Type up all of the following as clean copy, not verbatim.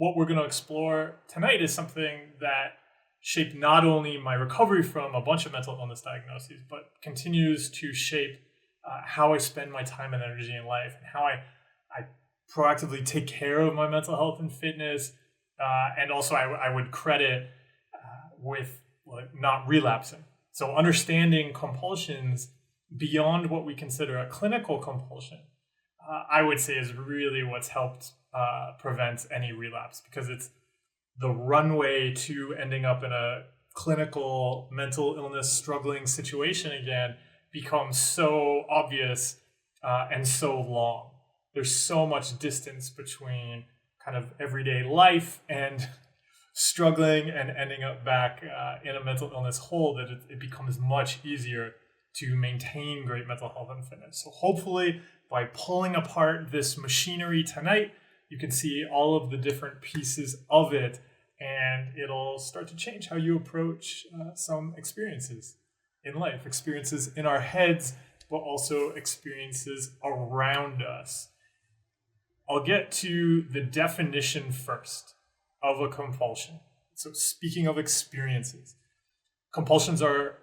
what we're going to explore tonight is something that shaped not only my recovery from a bunch of mental illness diagnoses, but continues to shape how I spend my time and energy in life, and how I proactively take care of my mental health and fitness. And also I would credit with not relapsing. So understanding compulsions beyond what we consider a clinical compulsion, I would say is really what's helped prevent any relapse, because it's the runway to ending up in a clinical mental illness struggling situation again becomes so obvious and so long. There's so much distance between kind of everyday life and struggling and ending up back in a mental illness hole that it becomes much easier to maintain great mental health and fitness. So hopefully by pulling apart this machinery tonight, you can see all of the different pieces of it, and it'll start to change how you approach some experiences in life, experiences in our heads, but also experiences around us. I'll get to the definition first of a compulsion. So speaking of experiences, compulsions are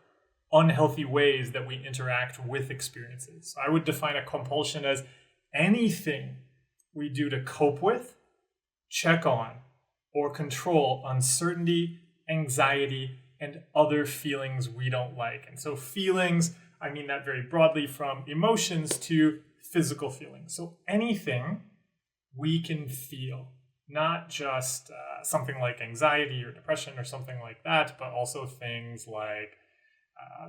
unhealthy ways that we interact with experiences. So I would define a compulsion as anything we do to cope with, check on, or control uncertainty, anxiety, and other feelings we don't like. And so feelings, I mean that very broadly, from emotions to physical feelings. So anything we can feel, not just something like anxiety or depression or something like that, but also things like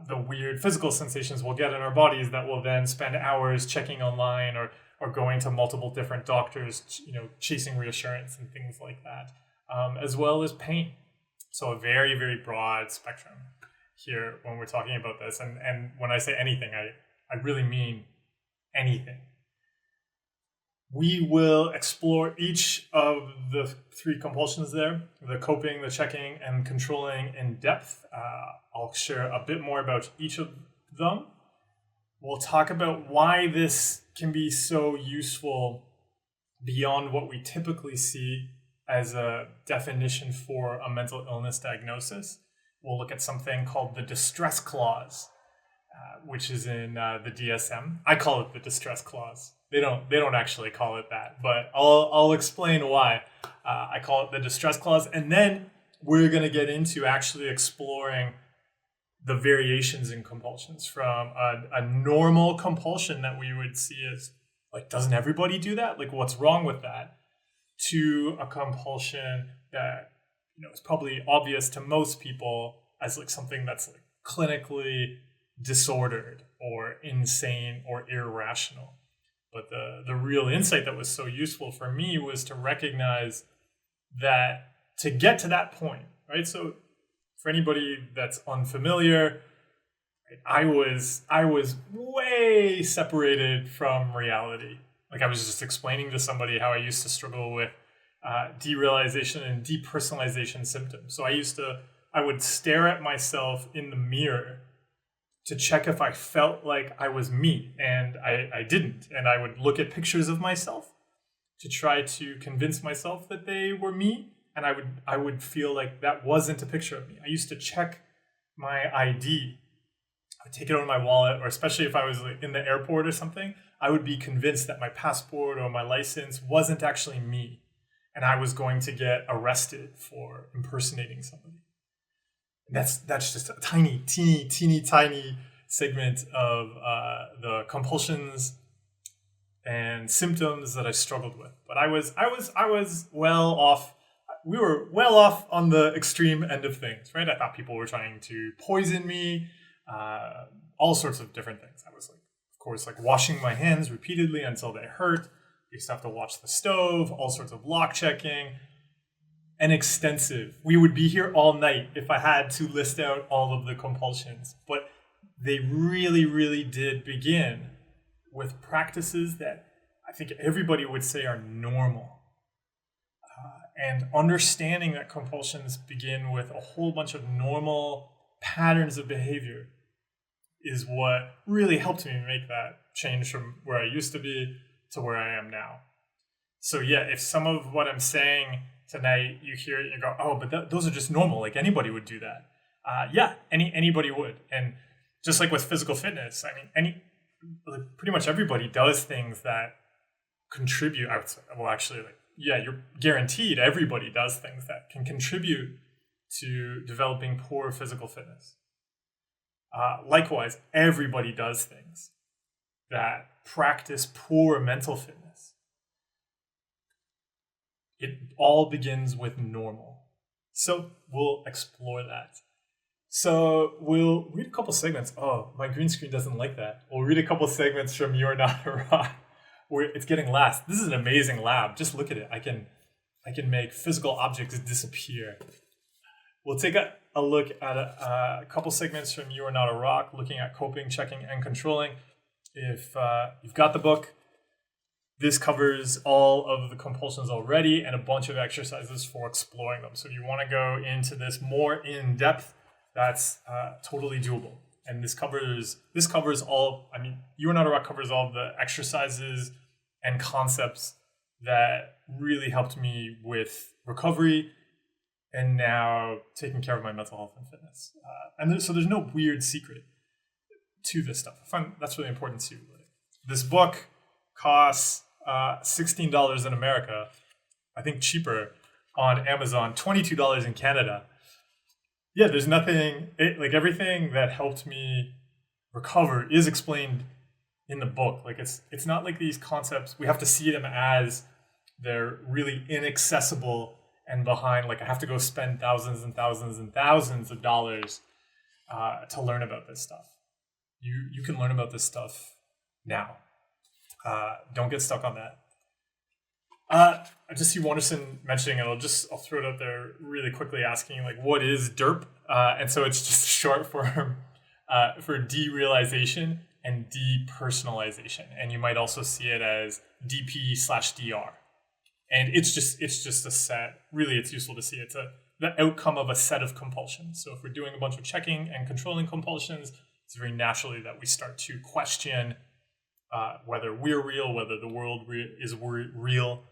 the weird physical sensations we'll get in our bodies that we'll then spend hours checking online or going to multiple different doctors, chasing reassurance and things like that, as well as pain. So a very, very broad spectrum here when we're talking about this. And when I say anything, I really mean anything. We will explore each of the three compulsions there, the coping, the checking, and controlling in depth. I'll share a bit more about each of them. We'll talk about why this can be so useful beyond what we typically see as a definition for a mental illness diagnosis. We'll look at something called the distress clause, which is in the DSM. I call it the distress clause. They don't actually call it that, but I'll explain why I call it the distress clause, and then we're going to get into actually exploring the variations in compulsions from a normal compulsion that we would see as like, doesn't everybody do that? Like, what's wrong with that? To a compulsion that is probably obvious to most people as like something that's like clinically disordered or insane or irrational. But the real insight that was so useful for me was to recognize that to get to that point, right? So for anybody that's unfamiliar, right, I was way separated from reality. Like I was just explaining to somebody how I used to struggle with derealization and depersonalization symptoms. So I would stare at myself in the mirror to check if I felt like I was me, and I didn't. And I would look at pictures of myself to try to convince myself that they were me, and I would feel like that wasn't a picture of me. I used to check my ID. I'd take it out of my wallet, or especially if I was like in the airport or something, I would be convinced that my passport or my license wasn't actually me, and I was going to get arrested for impersonating somebody. That's just a teeny tiny segment of the compulsions and symptoms that I struggled with. But I was well off. We were well off on the extreme end of things, right? I thought people were trying to poison me, all sorts of different things. I was like, of course, like washing my hands repeatedly until they hurt. I used to have to watch the stove, all sorts of lock checking. And extensive. We would be here all night if I had to list out all of the compulsions. But they really, really did begin with practices that I think everybody would say are normal. And understanding that compulsions begin with a whole bunch of normal patterns of behavior is what really helped me make that change from where I used to be to where I am now. So yeah, if some of what I'm saying tonight you hear it and you go, oh, but those are just normal. Like anybody would do that. Yeah, anybody would. And just like with physical fitness, I mean, pretty much everybody does things that contribute. I would say, well, actually, you're guaranteed everybody does things that can contribute to developing poor physical fitness. Likewise, everybody does things that practice poor mental fitness. It all begins with normal. So we'll explore that. So we'll read a couple segments. Oh, my green screen doesn't like that. We'll read a couple segments from You're Not a Rock, where it's getting last. This is an amazing lab. Just look at it. I can make physical objects disappear. We'll take a look at a couple segments from You Are Not a Rock, looking at coping, checking, and controlling. If you've got the book, this covers all of the compulsions already and a bunch of exercises for exploring them. So if you want to go into this more in depth, that's totally doable. And this covers all, You Are Not a Rock covers all the exercises and concepts that really helped me with recovery and now taking care of my mental health and fitness. So there's no weird secret to this stuff. I find that's really important too. This book costs $16 in America, I think cheaper on Amazon, $22 in Canada. Yeah, there's nothing, everything that helped me recover is explained in the book. Like it's not like these concepts, we have to see them as they're really inaccessible and behind, like I have to go spend thousands and thousands and thousands of dollars to learn about this stuff. You can learn about this stuff now. Don't get stuck on that. I just see Wanderson mentioning it. I'll throw it out there really quickly, asking like, what is DERP? And so it's just short form for derealization and depersonalization, and you might also see it as DP/DR. And it's just a set. Really, it's useful to see it's the outcome of a set of compulsions. So if we're doing a bunch of checking and controlling compulsions, it's very naturally that we start to question whether we're real, whether the world is real,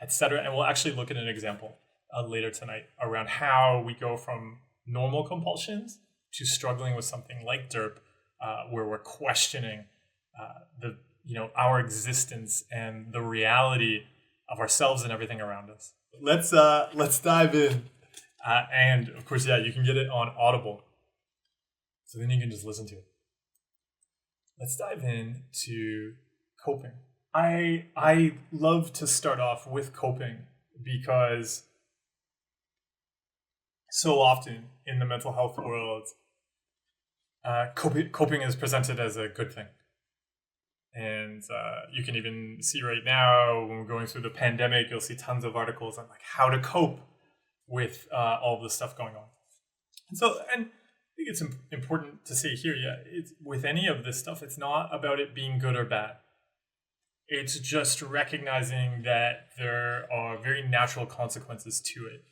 etc. And we'll actually look at an example later tonight around how we go from normal compulsions to struggling with something like DERP, where we're questioning our existence and the reality of ourselves and everything around us. Let's dive in, and of course, you can get it on Audible, so then you can just listen to it. Let's dive into coping. I love to start off with coping because so often in the mental health world, coping is presented as a good thing. And you can even see right now when we're going through the pandemic, you'll see tons of articles on like how to cope with all of the stuff going on. And I think it's important to say here, it's, with any of this stuff, it's not about it being good or bad. It's just recognizing that there are very natural consequences to it.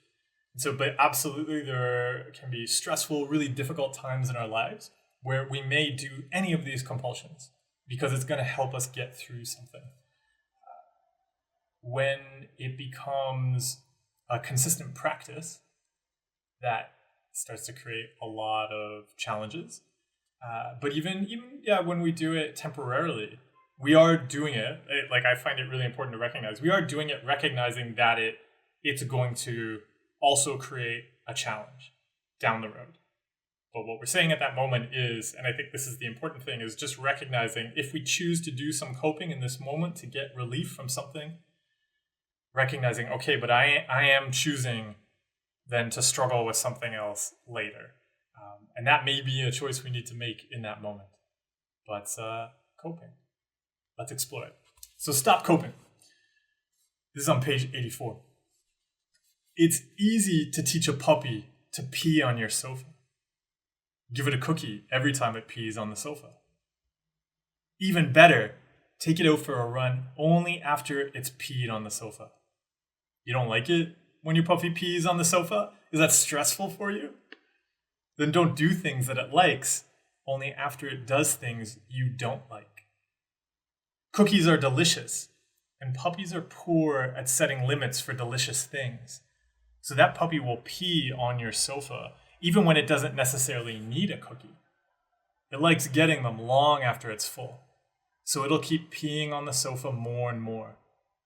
But absolutely, there can be stressful, really difficult times in our lives where we may do any of these compulsions because it's going to help us get through something. When it becomes a consistent practice, that starts to create a lot of challenges. But even when we do it temporarily, we are doing it. I find it really important to recognize. We are doing it recognizing that it's going to also create a challenge down the road. But what we're saying at that moment is, and I think this is the important thing, is just recognizing if we choose to do some coping in this moment to get relief from something, recognizing, okay, but I am choosing then to struggle with something else later. And that may be a choice we need to make in that moment. But coping, let's explore it. So stop coping. This is on page 84. It's easy to teach a puppy to pee on your sofa. Give it a cookie every time it pees on the sofa. Even better, take it out for a run only after it's peed on the sofa. You don't like it when your puppy pees on the sofa? Is that stressful for you? Then don't do things that it likes only after it does things you don't like. Cookies are delicious, and puppies are poor at setting limits for delicious things. So that puppy will pee on your sofa, even when it doesn't necessarily need a cookie. It likes getting them long after it's full. So it'll keep peeing on the sofa more and more.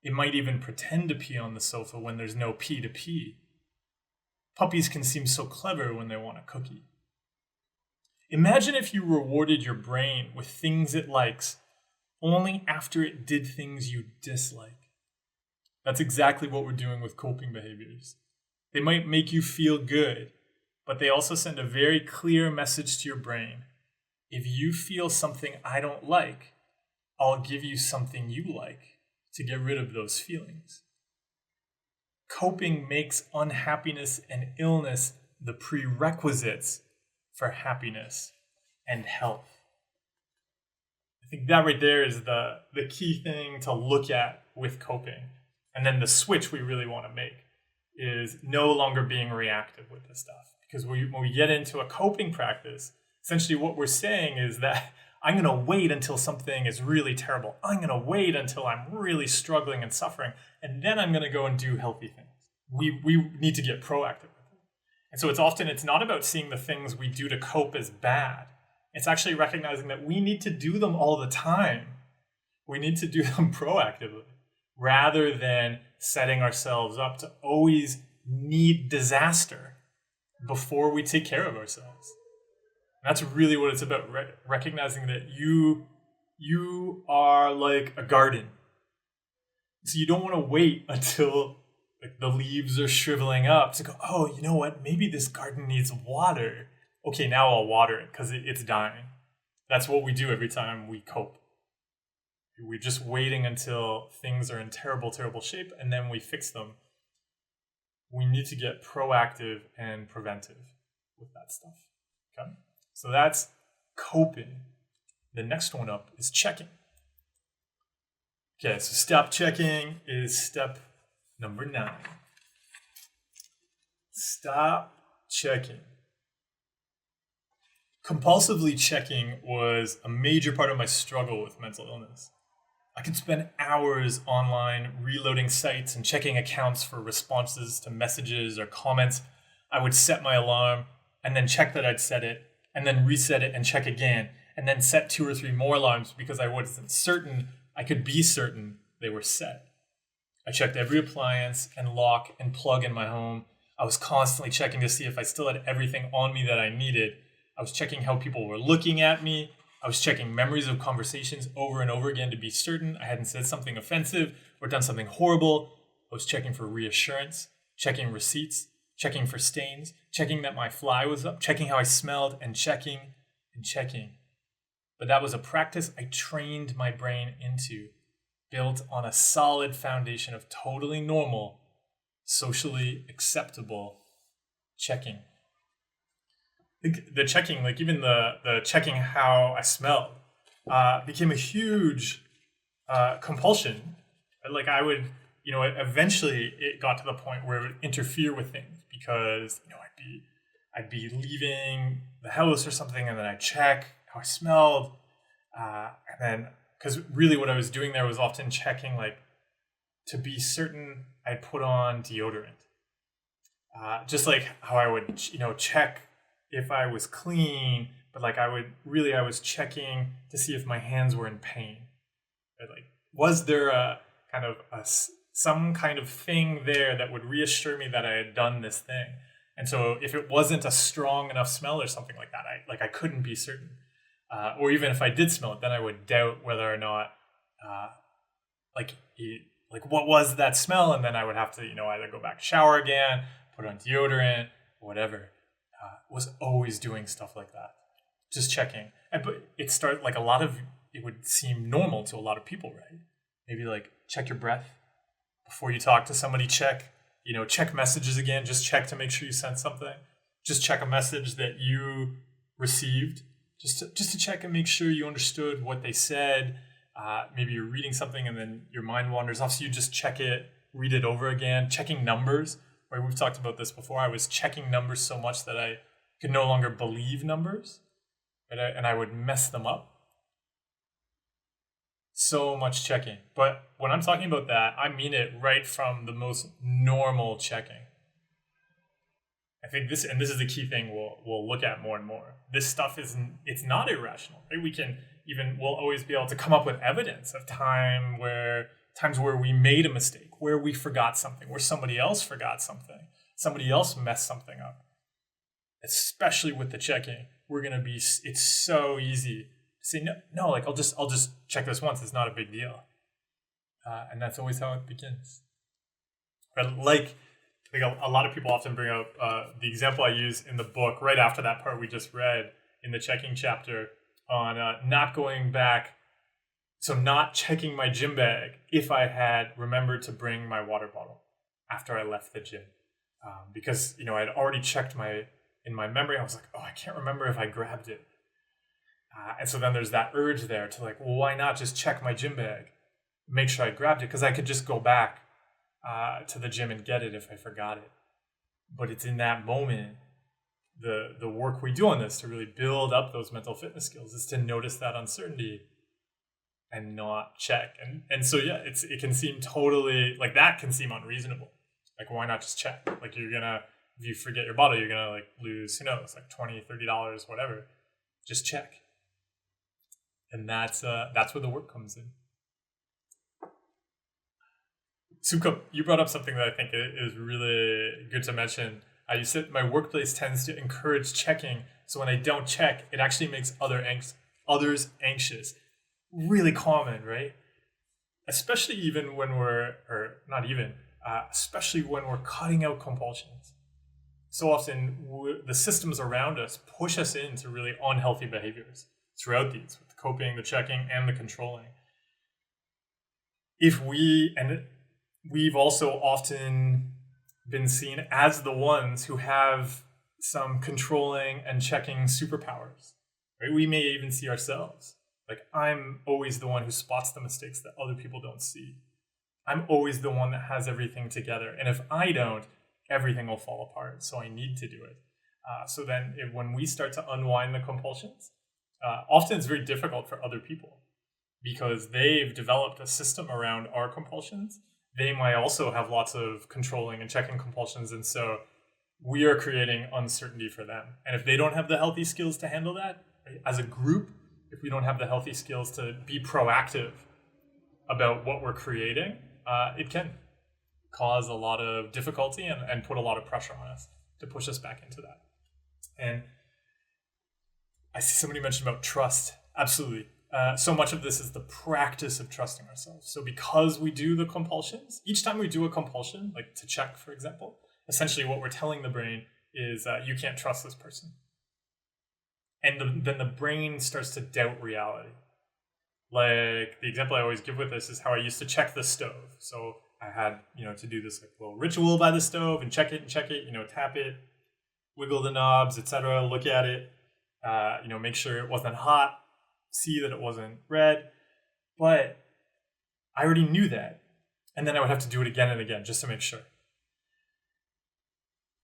It might even pretend to pee on the sofa when there's no pee to pee. Puppies can seem so clever when they want a cookie. Imagine if you rewarded your brain with things it likes only after it did things you dislike. That's exactly what we're doing with coping behaviors. They might make you feel good, but they also send a very clear message to your brain. If you feel something I don't like, I'll give you something you like to get rid of those feelings. Coping makes unhappiness and illness the prerequisites for happiness and health. I think that right there is the key thing to look at with coping. And then the switch we really want to make is no longer being reactive with this stuff. Because when we get into a coping practice, essentially what we're saying is that I'm going to wait until something is really terrible. I'm going to wait until I'm really struggling and suffering. And then I'm going to go and do healthy things. We need to get proactive with it. And so it's not about seeing the things we do to cope as bad. It's actually recognizing that we need to do them all the time. We need to do them proactively rather than setting ourselves up to always need disaster before we take care of ourselves. And that's really what it's about, recognizing that you are like a garden. So you don't want to wait until the leaves are shriveling up to go, oh, you know what? Maybe this garden needs water. Okay, now I'll water it because it's dying. That's what we do every time we cope. We're just waiting until things are in terrible, terrible shape, and then we fix them. We need to get proactive and preventive with that stuff. Okay? So that's coping. The next one up is checking. Okay, so stop checking is step number 9. Stop checking. Compulsively checking was a major part of my struggle with mental illness. I could spend hours online reloading sites and checking accounts for responses to messages or comments. I would set my alarm and then check that I'd set it and then reset it and check again and then set 2 or 3 more alarms because I wasn't certain I could be certain they were set. I checked every appliance and lock and plug in my home. I was constantly checking to see if I still had everything on me that I needed. I was checking how people were looking at me. I was checking memories of conversations over and over again to be certain I hadn't said something offensive or done something horrible. I was checking for reassurance, checking receipts, checking for stains, checking that my fly was up, checking how I smelled, and checking and checking. But that was a practice I trained my brain into, built on a solid foundation of totally normal, socially acceptable checking. The checking, like even the checking how I smelled, became a huge compulsion. Like I would, eventually it got to the point where it would interfere with things because, I'd be leaving the house or something and then I'd check how I smelled. And then, because really what I was doing there was often checking like to be certain I'd put on deodorant. Just like how I would, check if I was clean, but like I was checking to see if my hands were in pain. Right? Like, was there some kind of thing there that would reassure me that I had done this thing? And so if it wasn't a strong enough smell or something like that, I couldn't be certain. Or even if I did smell it, then I would doubt whether or not, what was that smell? And then I would have to, either go back, shower again, put on deodorant, whatever. Was always doing stuff like that, just checking. But it would seem normal to a lot of people, right? Maybe like check your breath before you talk to somebody. Check messages again. Just check to make sure you sent something. Just check a message that you received, just to check and make sure you understood what they said. Maybe you're reading something and then your mind wanders off, so you just check it, read it over again. Checking numbers. Right, we've talked about this before. I was checking numbers so much that I could no longer believe numbers, and I would mess them up. So much checking. But when I'm talking about that, I mean it right from the most normal checking. I think this is the key thing we'll look at more and more. This stuff it's not irrational, right? We'll always be able to come up with evidence of times where we made a mistake, where we forgot something, where somebody else forgot something, somebody else messed something up. Especially with the checking, it's so easy to say no, like I'll just check this once. It's not a big deal, and that's always how it begins. But like a lot of people often bring up the example I use in the book right after that part we just read in the checking chapter on not going back, so not checking my gym bag if I had remembered to bring my water bottle after I left the gym, because I'd already checked in my memory. I was like, oh, I can't remember if I grabbed it, and so then there's that urge there to like, well, why not just check my gym bag, make sure I grabbed it, because I could just go back to the gym and get it if I forgot it. But it's in that moment, the work we do on this to really build up those mental fitness skills is to notice that uncertainty and not check. And so yeah, it can seem totally like that can seem unreasonable. Like, why not just check? Like, if you forget your bottle, you're gonna like lose, who knows, like $20-$30, whatever. Just check. And that's where the work comes in. Sukup, you brought up something that I think is really good to mention. You said my workplace tends to encourage checking, so when I don't check, it actually makes others anxious. Really common, right? Especially even when especially when we're cutting out compulsions. So often, the systems around us push us into really unhealthy behaviors throughout these, with the coping, the checking, and the controlling. We've also often been seen as the ones who have some controlling and checking superpowers, right? We may even see ourselves. Like, I'm always the one who spots the mistakes that other people don't see. I'm always the one that has everything together. And if I don't, everything will fall apart. So I need to do it. So then when we start to unwind the compulsions, often it's very difficult for other people because they've developed a system around our compulsions. They might also have lots of controlling and checking compulsions. And so we are creating uncertainty for them. And if they don't have the healthy skills to handle that, right, as a group, if we don't have the healthy skills to be proactive about what we're creating, it can cause a lot of difficulty and put a lot of pressure on us to push us back into that. And I see somebody mentioned about trust. Absolutely. So much of this is the practice of trusting ourselves. So because we do the compulsions, each time we do a compulsion, like to check, for example, essentially what we're telling the brain is you can't trust this person. And then the brain starts to doubt reality. Like the example I always give with this is how I used to check the stove. So I had, to do this like little ritual by the stove and check it, tap it, wiggle the knobs, etc. Look at it, make sure it wasn't hot, see that it wasn't red. But I already knew that. And then I would have to do it again and again just to make sure.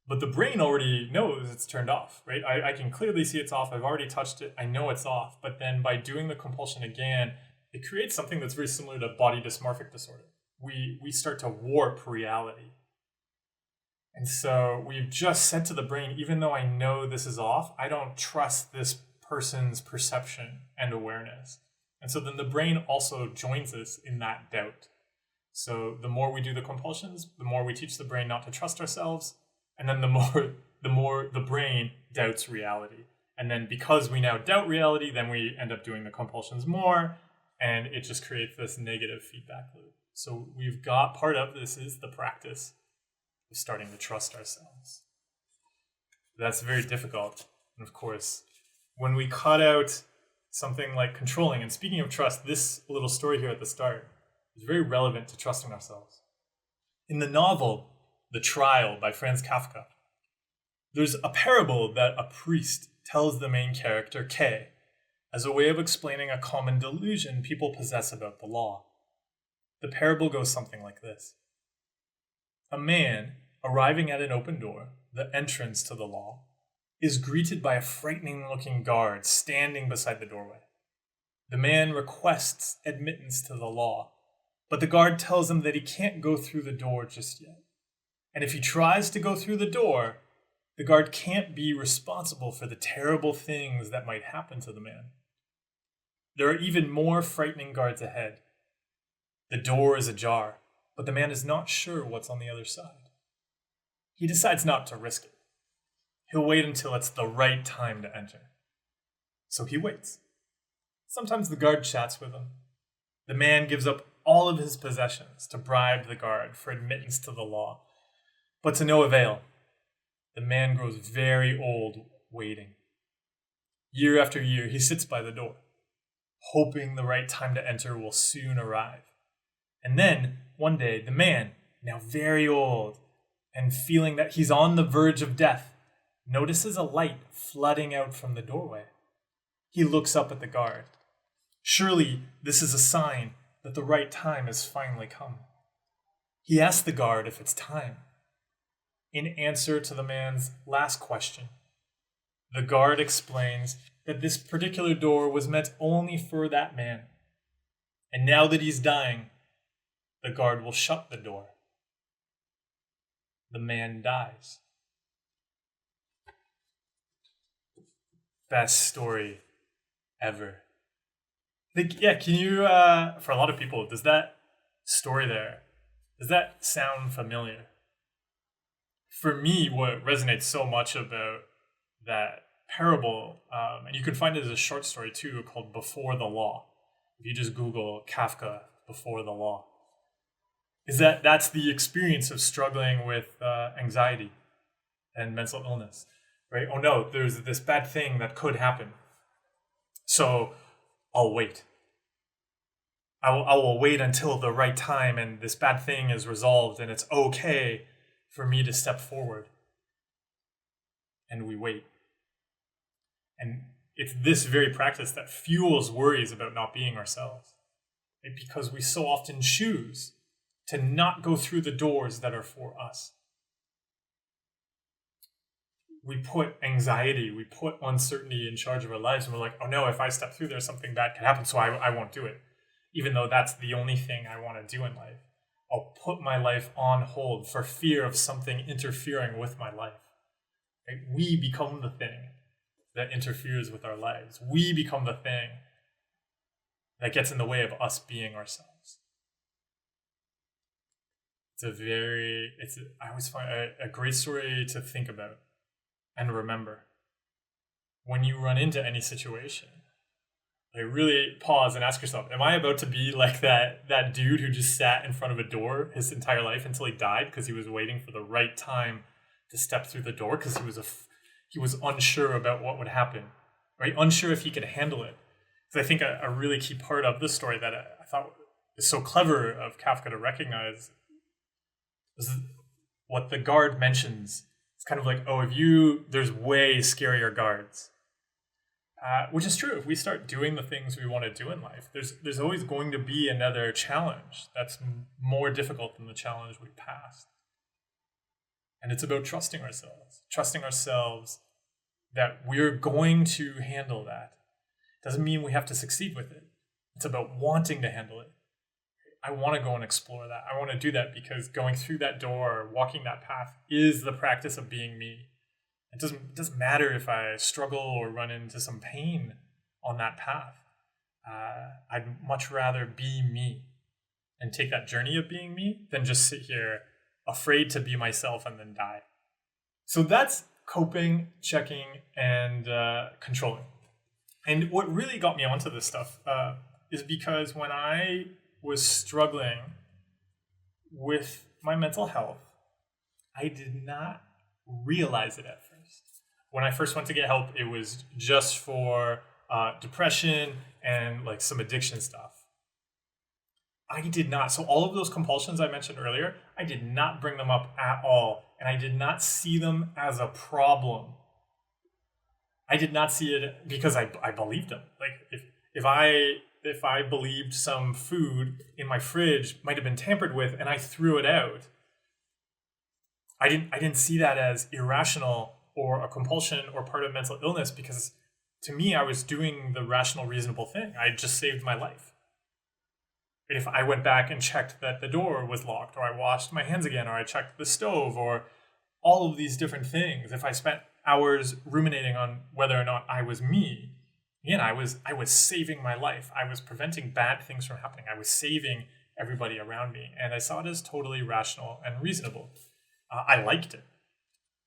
But the brain already knows it's turned off, right? I can clearly see it's off. I've already touched it. I know it's off. But then by doing the compulsion again, it creates something that's very similar to body dysmorphic disorder. We start to warp reality. And so we've just said to the brain, even though I know this is off, I don't trust this person's perception and awareness. And so then the brain also joins us in that doubt. So the more we do the compulsions, the more we teach the brain not to trust ourselves. And then the more the brain doubts reality. And then because we now doubt reality, then we end up doing the compulsions more. And it just creates this negative feedback loop. So we've got part of this is the practice of starting to trust ourselves. That's very difficult. And of course, when we cut out something like controlling, and speaking of trust, this little story here at the start is very relevant to trusting ourselves. In the novel, The Trial by Franz Kafka, there's a parable that a priest tells the main character, Kay, as a way of explaining a common delusion people possess about the law. The parable goes something like this. A man, arriving at an open door, the entrance to the law, is greeted by a frightening-looking guard standing beside the doorway. The man requests admittance to the law, but the guard tells him that he can't go through the door just yet. And if he tries to go through the door, The guard can't be responsible for the terrible things that might happen to the man. There are even more frightening guards ahead. The door is ajar, but the man is not sure what's on the other side. He decides not to risk it. He'll wait until it's the right time to enter. So he waits. Sometimes the guard chats with him. The man gives up all of his possessions to bribe the guard for admittance to the law. But to no avail. The man grows very old waiting. Year after year, he sits by the door, hoping the right time to enter will soon arrive. And then, one day, the man, now very old, and feeling that he's on the verge of death, notices a light flooding out from the doorway. He looks up at the guard. Surely this is a sign that the right time has finally come. He asks the guard if it's time. In answer to the man's last question, the guard explains that this particular door was meant only for that man. And now that he's dying, the guard will shut the door. The man dies. Best story ever. Can you, for a lot of people, does that story there, does that sound familiar? For me, what resonates so much about that parable, and you can find it as a short story too, called Before the Law. If you just Google Kafka, Before the Law, is that's the experience of struggling with anxiety and mental illness, right? Oh no, there's this bad thing that could happen. So I'll wait. I will wait until the right time and this bad thing is resolved and it's okay for me to step forward. And we wait. And it's this very practice that fuels worries about not being ourselves. Right? Because we so often choose to not go through the doors that are for us. We put anxiety, we put uncertainty in charge of our lives, and we're like, oh no, if I step through there, something bad could happen, so I won't do it. Even though that's the only thing I want to do in life. I'll put my life on hold for fear of something interfering with my life. Right? We become the thing that interferes with our lives. We become the thing that gets in the way of us being ourselves. I always find a great story to think about and remember. When you run into any situation, really pause and ask yourself, am I about to be like that dude who just sat in front of a door his entire life until he died because he was waiting for the right time to step through the door because he was unsure about what would happen, right? Unsure if he could handle it. Because I think a really key part of this story that I thought is so clever of Kafka to recognize is what the guard mentions. It's kind of like, there's way scarier guards. Which is true. If we start doing the things we want to do in life, there's always going to be another challenge that's more difficult than the challenge we passed. And it's about trusting ourselves that we're going to handle that. Doesn't mean we have to succeed with it. It's about wanting to handle it. I want to go and explore that. I want to do that because going through that door, or walking that path is the practice of being me. It doesn't matter if I struggle or run into some pain on that path. I'd much rather be me and take that journey of being me than just sit here afraid to be myself and then die. So that's coping, checking, and controlling. And what really got me onto this stuff is because when I was struggling with my mental health, I did not realize it at first. When I first went to get help, it was just for depression and like some addiction stuff. I did not. So all of those compulsions I mentioned earlier, I did not bring them up at all. And I did not see them as a problem. I did not see it because I believed them. Like if I believed some food in my fridge might have been tampered with and I threw it out, I didn't see that as irrational or a compulsion or part of mental illness, because to me, I was doing the rational, reasonable thing. I just saved my life. If I went back and checked that the door was locked, or I washed my hands again, or I checked the stove, or all of these different things, if I spent hours ruminating on whether or not I was me, again, I was saving my life. I was preventing bad things from happening. I was saving everybody around me. And I saw it as totally rational and reasonable. I liked it.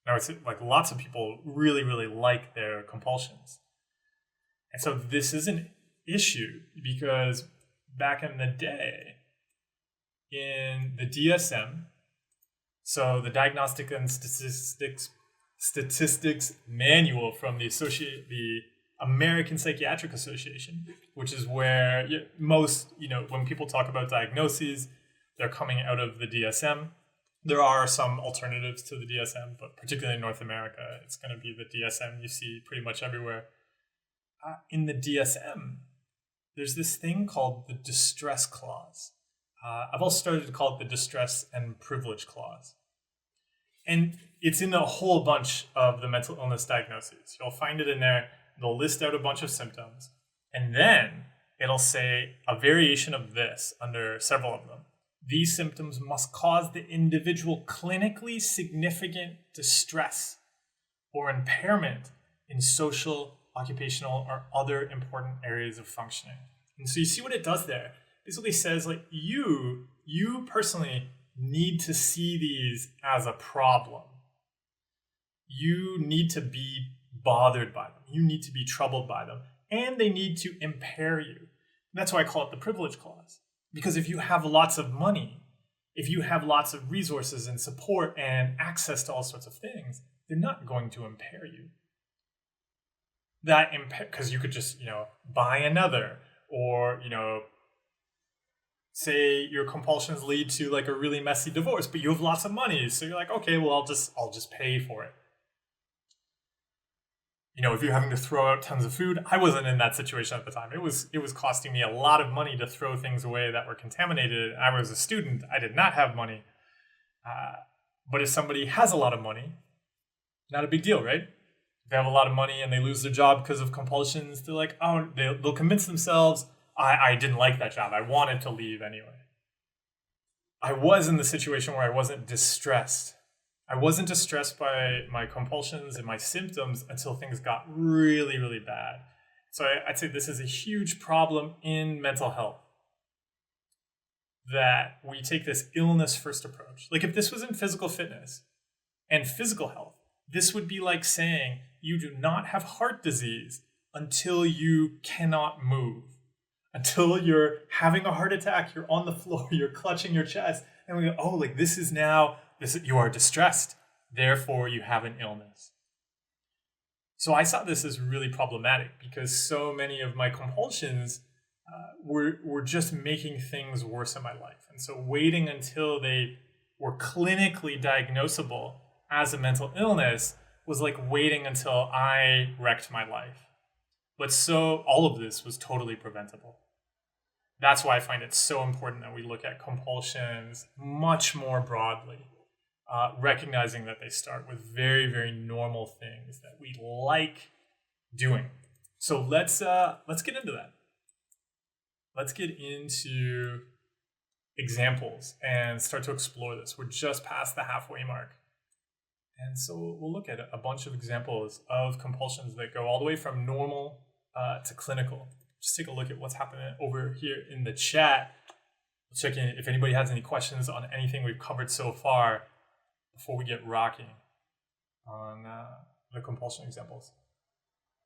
And I would say, like, lots of people really, really like their compulsions. And so this is an issue because back in the day, in the DSM, so the Diagnostic and Statistics Manual from the American Psychiatric Association, which is where most, when people talk about diagnoses, they're coming out of the DSM. There are some alternatives to the DSM, but particularly in North America, it's going to be the DSM you see pretty much everywhere. In the DSM, there's this thing called the distress clause. I've also started to call it the distress and privilege clause. And it's in a whole bunch of the mental illness diagnoses. You'll find it in there. They'll list out a bunch of symptoms. And then it'll say a variation of this under several of them. These symptoms must cause the individual clinically significant distress or impairment in social, occupational, or other important areas of functioning. And so you see what it does there. Basically says, like, you personally need to see these as a problem. You need to be bothered by them. You need to be troubled by them. And they need to impair you. That's why I call it the privilege clause. Because if you have lots of money, if you have lots of resources and support and access to all sorts of things, they're not going to impair you. Because you could just, buy another, or, say your compulsions lead to like a really messy divorce, but you have lots of money. So you're like, okay, well, I'll just pay for it. If you're having to throw out tons of food, I wasn't in that situation at the time. It was costing me a lot of money to throw things away that were contaminated. I was a student. I did not have money. But if somebody has a lot of money, not a big deal, right? If they have a lot of money and they lose their job because of compulsions, they're like, oh, they'll convince themselves, I didn't like that job. I wanted to leave anyway. I was in the situation where I wasn't distressed. I wasn't distressed by my compulsions and my symptoms until things got really, really bad. So I'd say this is a huge problem in mental health, that we take this illness first approach. Like if this was in physical fitness and physical health, this would be like saying you do not have heart disease until you cannot move. Until you're having a heart attack, you're on the floor, you're clutching your chest, and we go, oh, like you are distressed, therefore you have an illness. So I saw this as really problematic because so many of my compulsions were just making things worse in my life. And so waiting until they were clinically diagnosable as a mental illness was like waiting until I wrecked my life. But so all of this was totally preventable. That's why I find it so important that we look at compulsions much more broadly, recognizing that they start with very, very normal things that we like doing. So let's get into that. Let's get into examples and start to explore this. We're just past the halfway mark. And so we'll look at a bunch of examples of compulsions that go all the way from normal to clinical. Just take a look at what's happening over here in the chat. We'll check in if anybody has any questions on anything we've covered so far before we get rocking on the compulsion examples.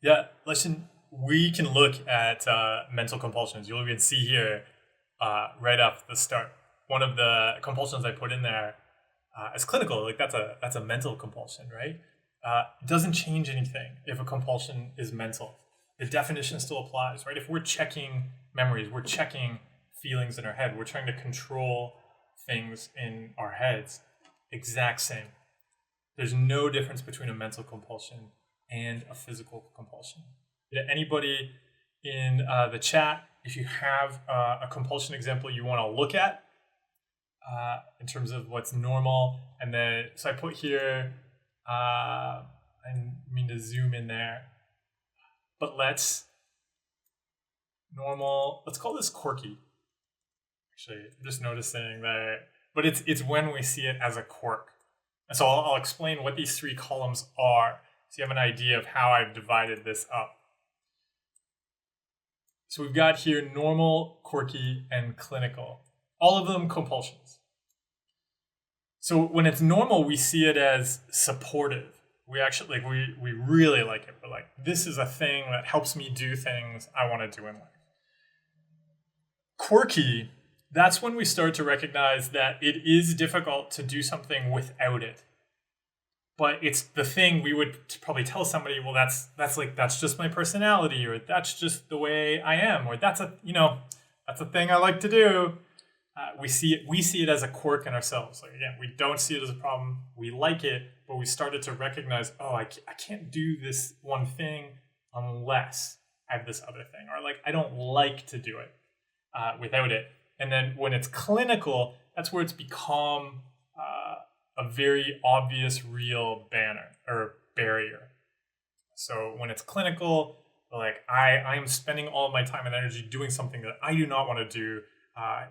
Yeah, listen, we can look at mental compulsions. You'll even see here right off the start. One of the compulsions I put in there as clinical, like that's a mental compulsion, right? It doesn't change anything if a compulsion is mental. The definition still applies, right? If we're checking memories, we're checking feelings in our head, we're trying to control things in our heads, exact same. There's no difference between a mental compulsion and a physical compulsion. Anybody in the chat, if you have a compulsion example you want to look at in terms of what's normal, and then, so I put here, I mean to zoom in there, but let's call this quirky. Actually, I'm just noticing that, but it's when we see it as a quirk. And so I'll explain what these three columns are so you have an idea of how I've divided this up. So we've got here normal, quirky, and clinical. All of them compulsions. So when it's normal, we see it as supportive. We actually we really like it. We're like, this is a thing that helps me do things I want to do in life. Quirky, that's when we start to recognize that it is difficult to do something without it. But it's the thing we would probably tell somebody, well, that's just my personality, or that's just the way I am, or that's a thing I like to do. We see it as a quirk in ourselves. Like, again, we don't see it as a problem. We like it, but we started to recognize, oh, I can't do this one thing unless I have this other thing, or like I don't like to do it without it. And then when it's clinical, that's where it's become a very obvious, real barrier. So when it's clinical, like I'm spending all of my time and energy doing something that I do not want to do.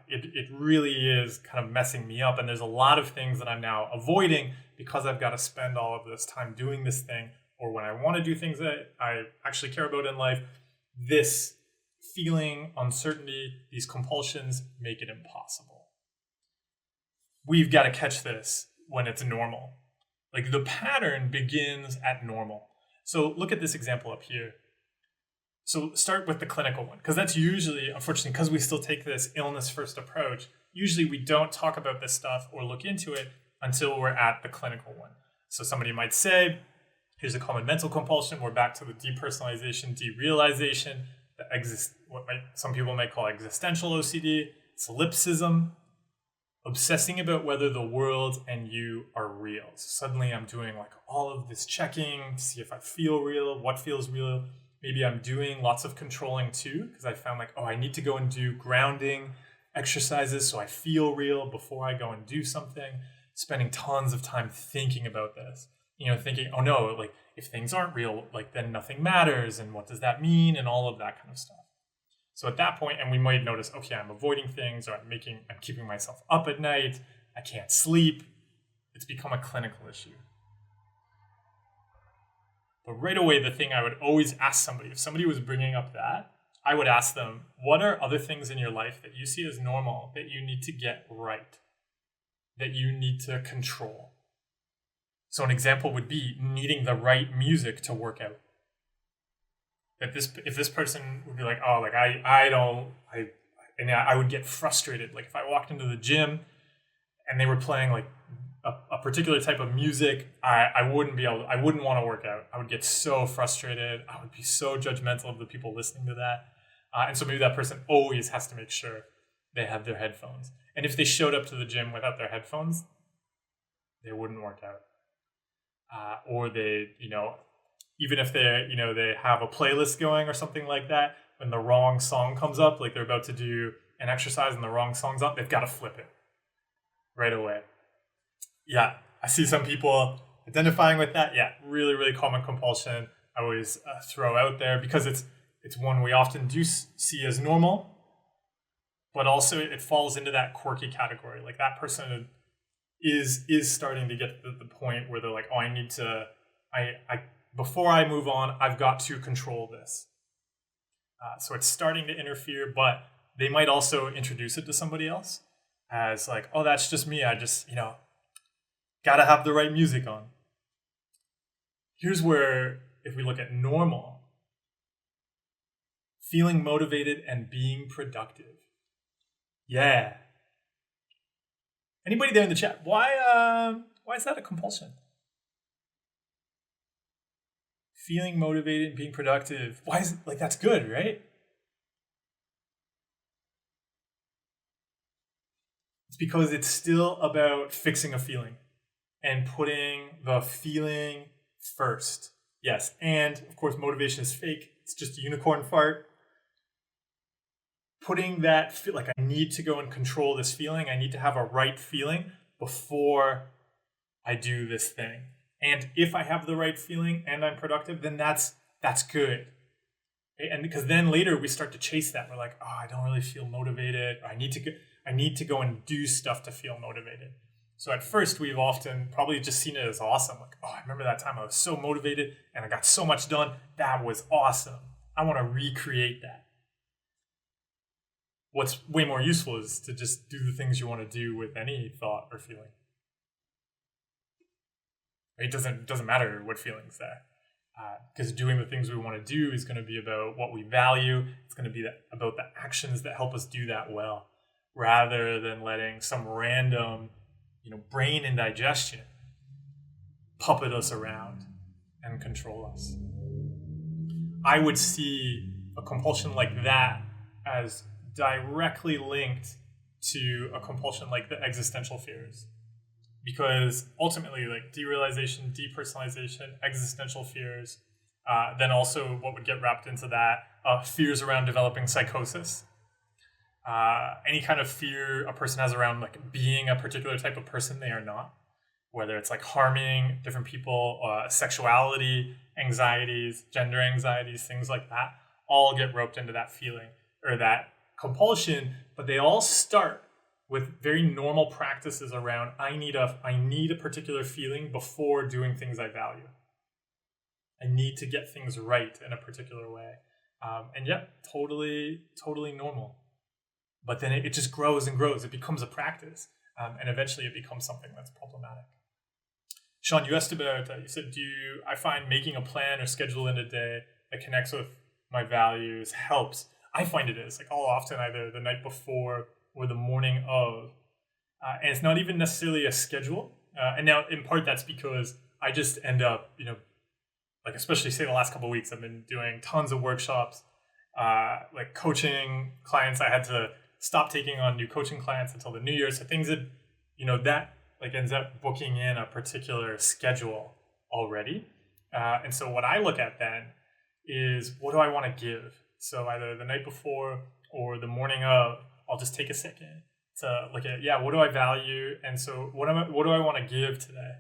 It really is kind of messing me up. And there's a lot of things that I'm now avoiding because I've got to spend all of this time doing this thing. Or when I want to do things that I actually care about in life, this feeling, uncertainty, these compulsions make it impossible. We've got to catch this when it's normal. Like the pattern begins at normal. So look at this example up here. So start with the clinical one, because that's usually, unfortunately, because we still take this illness first approach, usually we don't talk about this stuff or look into it until we're at the clinical one. So somebody might say, here's a common mental compulsion. We're back to the depersonalization, derealization, some people might call existential OCD, solipsism, obsessing about whether the world and you are real. So suddenly I'm doing like all of this checking to see if I feel real, what feels real. Maybe I'm doing lots of controlling too, because I found like, oh, I need to go and do grounding exercises so I feel real before I go and do something. Spending tons of time thinking about this, thinking, oh no, like if things aren't real, like then nothing matters. And what does that mean? And all of that kind of stuff. So at that point, and we might notice, okay, I'm avoiding things, or I'm keeping myself up at night. I can't sleep. It's become a clinical issue. But right away, the thing I would always ask somebody, if somebody was bringing up that, I would ask them, what are other things in your life that you see as normal that you need to get right, that you need to control? So an example would be needing the right music to work out. If this person would be like, oh, like I would get frustrated. Like if I walked into the gym and they were playing like a particular type of music, I wouldn't want to work out. I would get so frustrated. I would be so judgmental of the people listening to that. And so maybe that person always has to make sure they have their headphones. And if they showed up to the gym without their headphones, they wouldn't work out. Or they, even if they have a playlist going or something like that, when the wrong song comes up, like they're about to do an exercise and the wrong song's up, they've got to flip it right away. Yeah, I see some people identifying with that. Yeah, really, really common compulsion. I always throw out there because it's one we often do see as normal, but also it falls into that quirky category. Like that person is starting to get to the point where they're like, oh, I need to, before I move on, I've got to control this. So it's starting to interfere, but they might also introduce it to somebody else as like, oh, that's just me. I just, got to have the right music on. Here's where, if we look at normal, feeling motivated and being productive. Yeah. Anybody there in the chat? Why is that a compulsion? Feeling motivated and being productive. Why is it like that's good, right? It's because it's still about fixing a feeling and putting the feeling first. Yes, and of course, motivation is fake. It's just a unicorn fart. Putting that, like I need to go and control this feeling. I need to have a right feeling before I do this thing. And if I have the right feeling and I'm productive, then that's good. Okay? And because then later we start to chase that. We're like, oh, I don't really feel motivated. I need to go and do stuff to feel motivated. So at first, we've often probably just seen it as awesome. Like, oh, I remember that time I was so motivated and I got so much done. That was awesome. I want to recreate that. What's way more useful is to just do the things you want to do with any thought or feeling. It doesn't matter what feeling's there. Because doing the things we want to do is going to be about what we value. It's going to be about the actions that help us do that well, rather than letting some random, brain indigestion puppet us around and control us. I would see a compulsion like that as directly linked to a compulsion like the existential fears. Because ultimately, like derealization, depersonalization, existential fears, then also what would get wrapped into that, fears around developing psychosis. Any kind of fear a person has around like being a particular type of person they are not, whether it's like harming different people, sexuality, anxieties, gender anxieties, things like that, all get roped into that feeling or that compulsion, but they all start with very normal practices around I need a particular feeling before doing things I value. I need to get things right in a particular way. And yeah, totally normal. But then it just grows and grows. It becomes a practice. And eventually it becomes something that's problematic. Sean, you asked about, you said, I find making a plan or schedule in a day that connects with my values helps. I find it is. Like all often either the night before or the morning of. And it's not even necessarily a schedule. And now in part that's because I just end up, like especially say the last couple of weeks, I've been doing tons of workshops, like coaching clients. I had to stop taking on new coaching clients until the new year. So things that, that like ends up booking in a particular schedule already. And so what I look at then is what do I want to give? So either the night before or the morning of, I'll just take a second to look at, what do I value? And so what do I want to give today?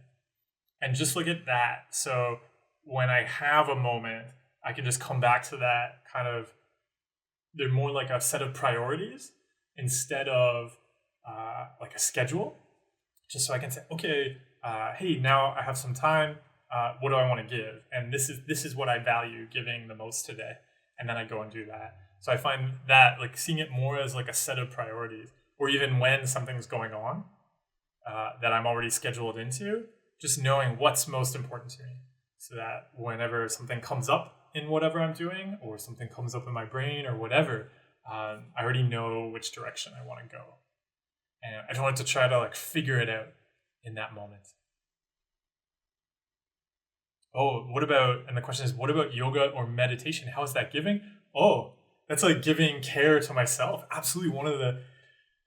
And just look at that. So when I have a moment, I can just come back to that kind of, they're more like a set of priorities instead of like a schedule. Just so I can say, okay, hey, now I have some time. What do I want to give? And this is what I value giving the most today. And then I go and do that. So I find that like seeing it more as like a set of priorities, or even when something's going on that I'm already scheduled into, just knowing what's most important to me, so that whenever something comes up in whatever I'm doing, or something comes up in my brain or whatever, I already know which direction I want to go. And I don't have to try to like figure it out in that moment. Oh, and the question is, what about yoga or meditation? How is that giving? Oh, that's like giving care to myself. Absolutely.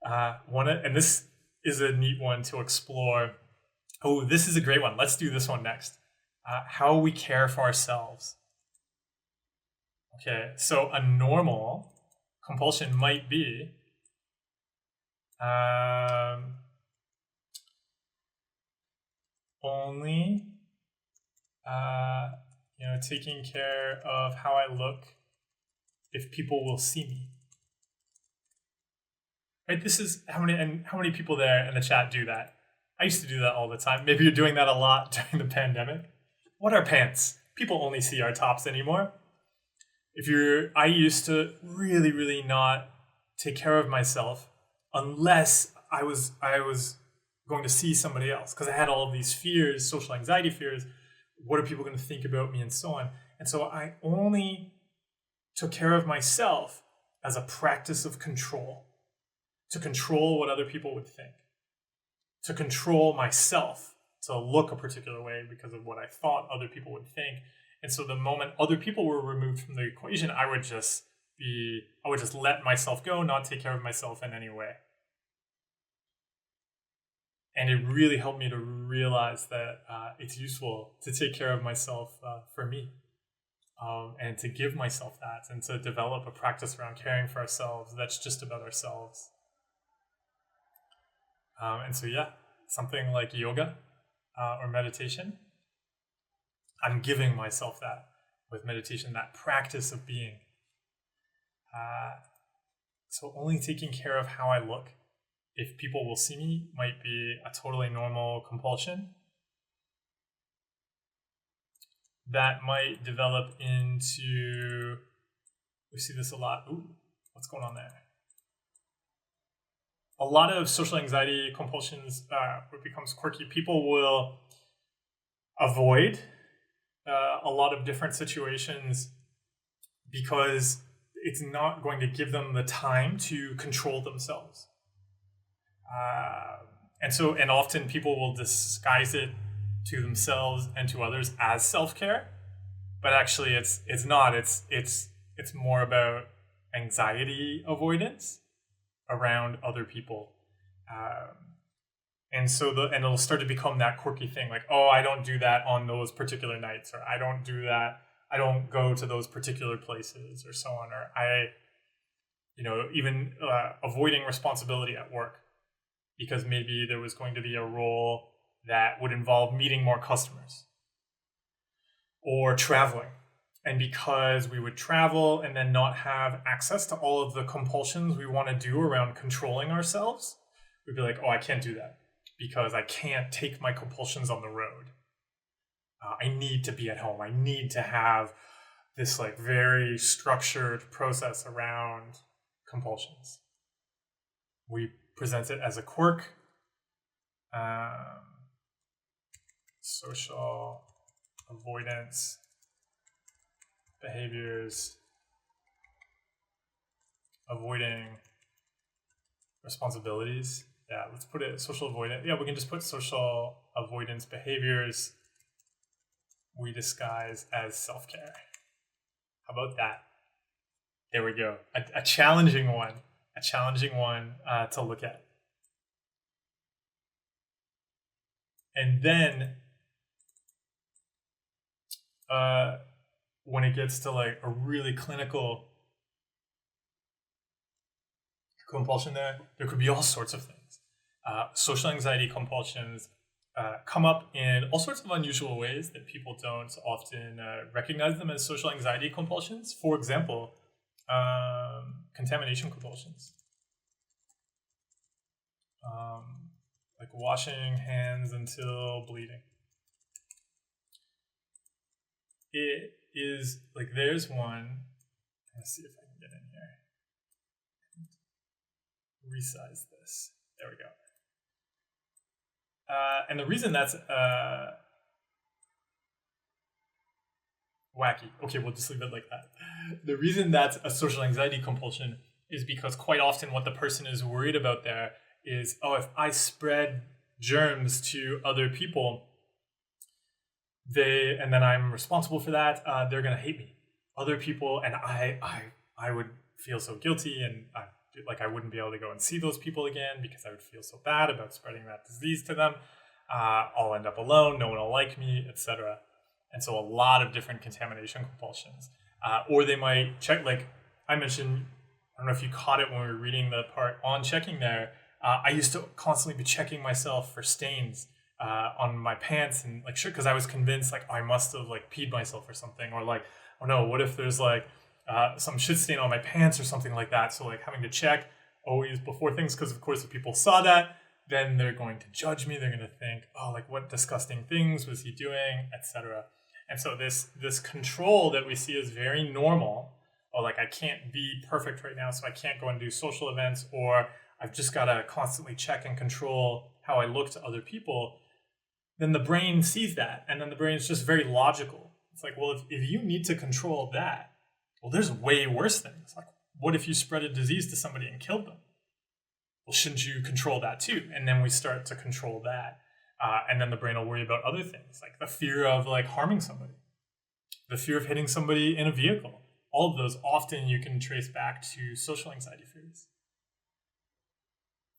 And this is a neat one to explore. Oh, this is a great one. Let's do this one next. How we care for ourselves. Okay, so a normal compulsion might be only taking care of how I look if people will see me. Right? This is how many people there in the chat do that. I used to do that all the time. Maybe you're doing that a lot during the pandemic. What are pants? People only see our tops anymore. I used to really, really not take care of myself unless I was going to see somebody else, because I had all of these fears, social anxiety fears. What are people going to think about me and so on? And so I only took care of myself as a practice of control, to control what other people would think, to control myself to look a particular way because of what I thought other people would think. And so the moment other people were removed from the equation, I would just let myself go, not take care of myself in any way. And it really helped me to realize that it's useful to take care of myself for me, and to give myself that, and to develop a practice around caring for ourselves that's just about ourselves. And so, something like yoga or meditation, I'm giving myself that with meditation, that practice of being. So only taking care of how I look if people will see me might be a totally normal compulsion that might develop into, we see this a lot. Ooh, what's going on there? A lot of social anxiety compulsions, what becomes quirky, people will avoid a lot of different situations because it's not going to give them the time to control themselves. And often people will disguise it to themselves and to others as self-care, but actually it's not. It's more about anxiety avoidance around other people. And it'll start to become that quirky thing, like, oh, I don't do that on those particular nights, or I don't do that, I don't go to those particular places, or so on, or even avoiding responsibility at work because maybe there was going to be a role that would involve meeting more customers, or traveling. And because we would travel and then not have access to all of the compulsions we want to do around controlling ourselves, we'd be like, oh, I can't do that because I can't take my compulsions on the road. I need to be at home. I need to have this like very structured process around compulsions. We present it as a quirk. Social avoidance behaviors, avoiding responsibilities. Yeah, let's put it social avoidance. Yeah, we can just put social avoidance behaviors we disguise as self-care. How about that? There we go. A challenging one. A challenging one to look at. And then when it gets to like a really clinical compulsion there could be all sorts of things. Social anxiety compulsions come up in all sorts of unusual ways that people don't often recognize them as social anxiety compulsions. For example, contamination compulsions. Like washing hands until bleeding. It is like, there's one. Let's see if I can get in here. Resize this. There we go. And the reason that's wacky. Okay, we'll just leave it like that. The reason that's a social anxiety compulsion is because quite often what the person is worried about there is, oh, if I spread germs to other people, and then I'm responsible for that, they're going to hate me. Other people, and I would feel so guilty, and I wouldn't be able to go and see those people again because I would feel so bad about spreading that disease to them. I'll end up alone, no one will like me, etc. And so a lot of different contamination compulsions. Or they might check, like I mentioned, I don't know if you caught it when we were reading the part on checking there, I used to constantly be checking myself for stains on my pants, and like, sure, because I was convinced like I must have like peed myself or something, or like, oh no, what if there's like some shit stain on my pants or something like that. So like having to check always before things, because of course if people saw that, then they're going to judge me. They're going to think, oh, like what disgusting things was he doing, etc. And so this control that we see is very normal. Oh, like I can't be perfect right now, so I can't go and do social events, or I've just got to constantly check and control how I look to other people. Then the brain sees that, and then the brain is just very logical. It's like, well, if you need to control that, well, there's way worse things. Like, what if you spread a disease to somebody and killed them? Well, shouldn't you control that too? And then we start to control that. And then the brain will worry about other things, like the fear of like harming somebody, the fear of hitting somebody in a vehicle. All of those often you can trace back to social anxiety fears.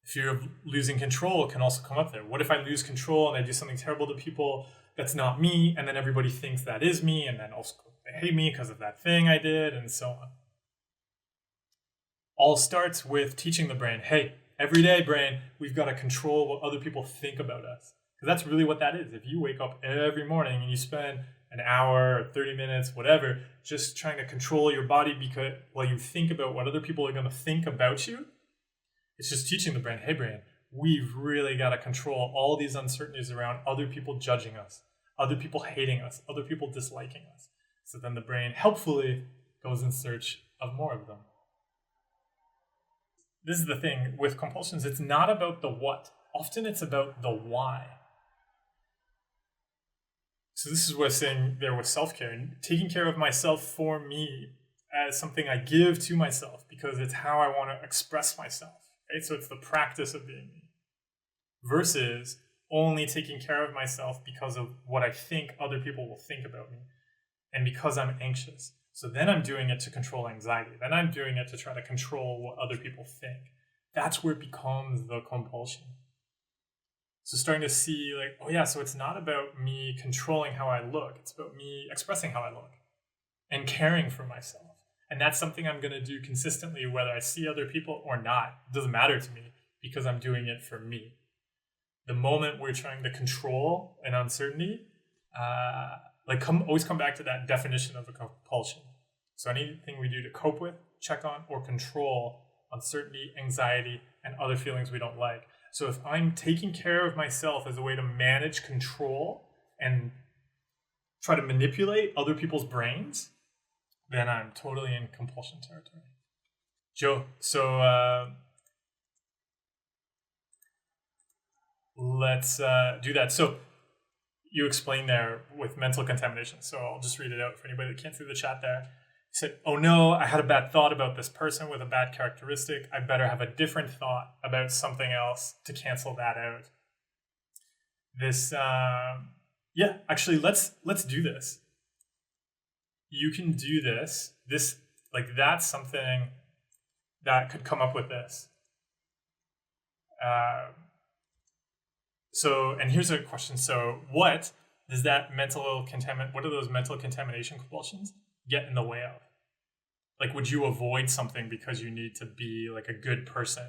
Fear of losing control can also come up there. What if I lose control and I do something terrible to people that's not me, and then everybody thinks that is me, and then also they hate me because of that thing I did, and so on. All starts with teaching the brain, hey, every day, brain, we've got to control what other people think about us. Because that's really what that is. If you wake up every morning and you spend an hour or 30 minutes, whatever, just trying to control your body because while you think about what other people are going to think about you, It's just teaching the brain, hey brain, we've really got to control all these uncertainties around other people judging us, other people hating us, other people disliking us. So then the brain helpfully goes in search of more of them. This is the thing with compulsions. It's not about the what. Often it's about the why. So this is what I'm saying there with self-care, and taking care of myself for me as something I give to myself because it's how I want to express myself. Right? So it's the practice of being me versus only taking care of myself because of what I think other people will think about me and because I'm anxious. So then I'm doing it to control anxiety. Then I'm doing it to try to control what other people think. That's where it becomes the compulsion. So starting to see like, oh yeah, so it's not about me controlling how I look. It's about me expressing how I look and caring for myself. And that's something I'm going to do consistently, whether I see other people or not. It doesn't matter to me because I'm doing it for me. The moment we're trying to control an uncertainty, always come back to that definition of a compulsion. So anything we do to cope with, check on, or control uncertainty, anxiety, and other feelings we don't like. So if I'm taking care of myself as a way to manage, control, and try to manipulate other people's brains, then I'm totally in compulsion territory. Joe, so let's do that. So you explained there with mental contamination. So I'll just read it out for anybody that can't see the chat there. You said, oh no, I had a bad thought about this person with a bad characteristic. I better have a different thought about something else to cancel that out. This, actually, let's do this. You can do this. That's something that could come up with this. And here's a question. So what does that what do those mental contamination compulsions get in the way of? Like, would you avoid something because you need to be like a good person?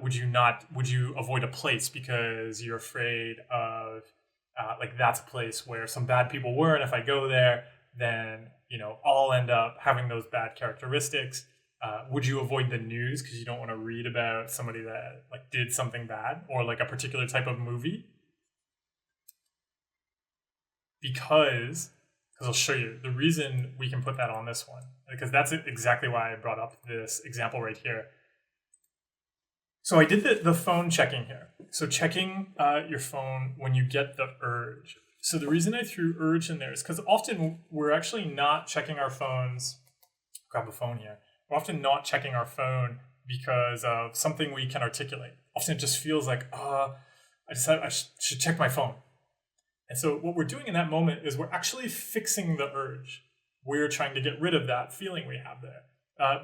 Would you avoid a place because you're afraid of, that's a place where some bad people were, and if I go there, then, I'll end up having those bad characteristics. Would you avoid the news because you don't want to read about somebody that did something bad or a particular type of movie? Because I'll show you the reason we can put that on this one, because that's exactly why I brought up this example right here. So I did the phone checking here. So checking your phone when you get the urge. So the reason I threw urge in there is because often we're actually not checking our phones. Grab a phone here. We're often not checking our phone because of something we can articulate. Often it just feels like, I should check my phone. And so what we're doing in that moment is we're actually fixing the urge. We're trying to get rid of that feeling we have there.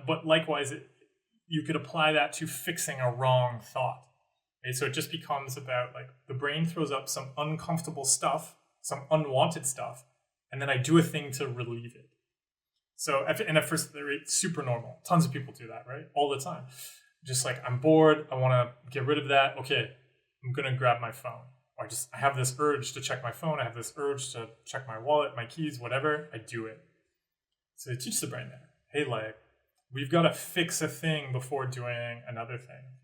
But likewise, you could apply that to fixing a wrong thought. Okay? So it just becomes about the brain throws up some uncomfortable stuff, some unwanted stuff, and then I do a thing to relieve it. So at first, it's super normal. Tons of people do that, right? All the time. Just I'm bored. I want to get rid of that. Okay, I'm going to grab my phone. Or I have this urge to check my phone. I have this urge to check my wallet, my keys, whatever. I do it. So it teaches the brain there. Hey, we've got to fix a thing before doing another thing.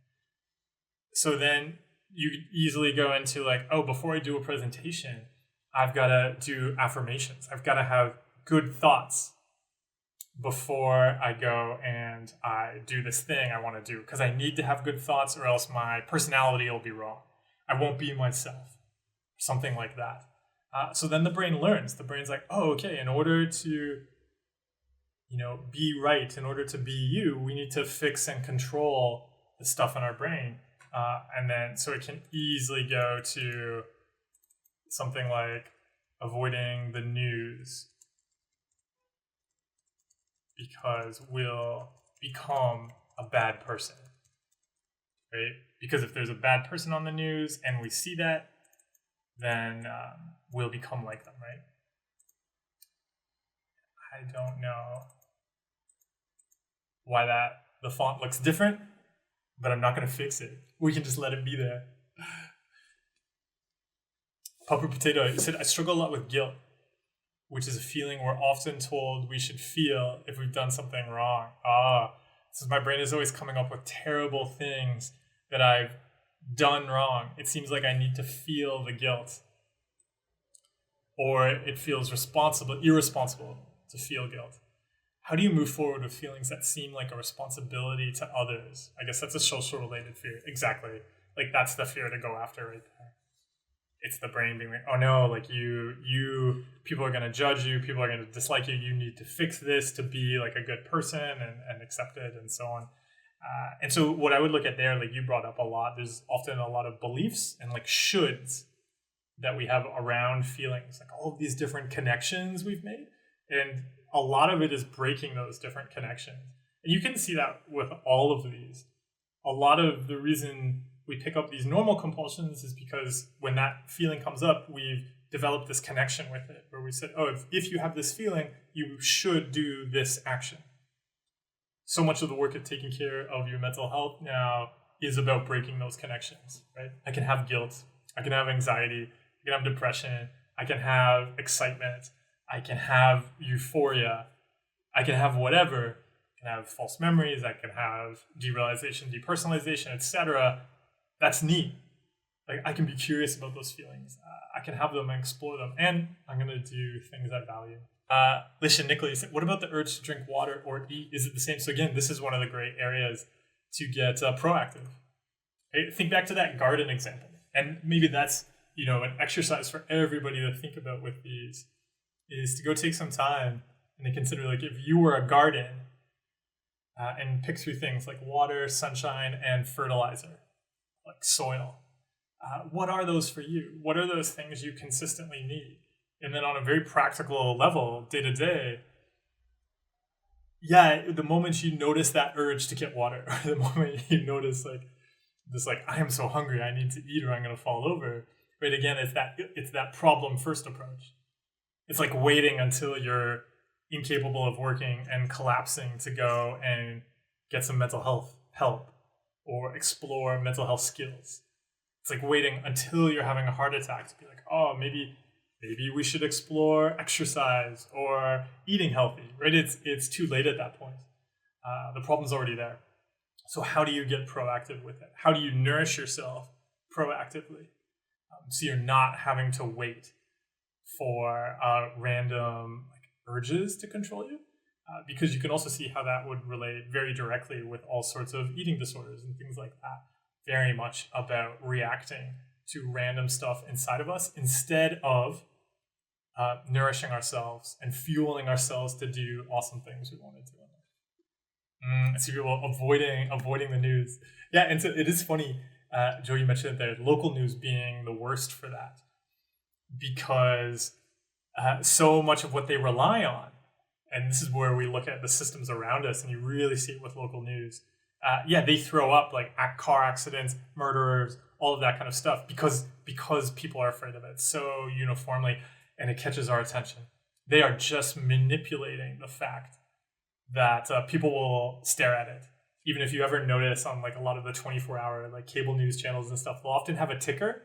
So then you easily go into before I do a presentation, I've got to do affirmations. I've got to have good thoughts before I go and I do this thing I want to do, because I need to have good thoughts or else my personality will be wrong. I won't be myself. Something like that. So then the brain learns. The brain's oh, okay, in order to be right, in order to be you, we need to fix and control the stuff in our brain. And then so it can easily go to something like avoiding the news because we'll become a bad person, right? Because if there's a bad person on the news and we see that, then we'll become like them, right? I don't know why the font looks different, but I'm not going to fix it. We can just let it be there. Pupper Potato said, I struggle a lot with guilt, which is a feeling we're often told we should feel if we've done something wrong. since my brain is always coming up with terrible things that I've done wrong, it seems like I need to feel the guilt, or it feels irresponsible to feel guilt. How do you move forward with feelings that seem like a responsibility to others? I guess that's a social related fear. Exactly. Like that's the fear to go after right there. It's the brain being like, oh no, like people are going to judge you. People are going to dislike you. You need to fix this to be like a good person and accepted and so on. And so what I would look at there, like you brought up a lot, there's often a lot of beliefs and like shoulds that we have around feelings, like all of these different connections we've made. And a lot of it is breaking those different connections. And you can see that with all of these. A lot of the reason we pick up these normal compulsions is because when that feeling comes up, we've developed this connection with it where we said, oh, if you have this feeling, you should do this action. So much of the work of taking care of your mental health now is about breaking those connections, right? I can have guilt. I can have anxiety. I can have depression. I can have excitement. I can have euphoria. I can have whatever. I can have false memories. I can have derealization, depersonalization, etc. That's neat. Like I can be curious about those feelings. I can have them and explore them. And I'm going to do things I value. Listen, Nicholas, what about the urge to drink water or eat? Is it the same? So again, this is one of the great areas to get proactive. Okay? Think back to that garden example. And maybe that's, an exercise for everybody to think about with these is to go take some time and to consider, like, if you were a garden and pick through things like water, sunshine, and fertilizer, like soil. What are those for you? What are those things you consistently need? And then on a very practical level, day to day, the moment you notice that urge to get water, or the moment you notice I am so hungry, I need to eat or I'm going to fall over. Right? Again, it's that problem first approach. It's like waiting until you're incapable of working and collapsing to go and get some mental health help or explore mental health skills. It's like waiting until you're having a heart attack to be like, oh, maybe we should explore exercise or eating healthy, right? It's too late at that point. The problem's already there. So how do you get proactive with it? How do you nourish yourself proactively? So you're not having to wait for random urges to control you, because you can also see how that would relate very directly with all sorts of eating disorders and things like that. Very much about reacting to random stuff inside of us instead of nourishing ourselves and fueling ourselves to do awesome things we want to do. I see people avoiding the news. Yeah, and so it is funny, Joe, you mentioned it there, local news being the worst for that, because so much of what they rely on, and this is where we look at the systems around us, and you really see it with local news. They throw up like car accidents, murderers, all of that kind of stuff because people are afraid of it so uniformly, and it catches our attention. They are just manipulating the fact that people will stare at it. Even if you ever notice on like a lot of the 24-hour like cable news channels and stuff, they'll often have a ticker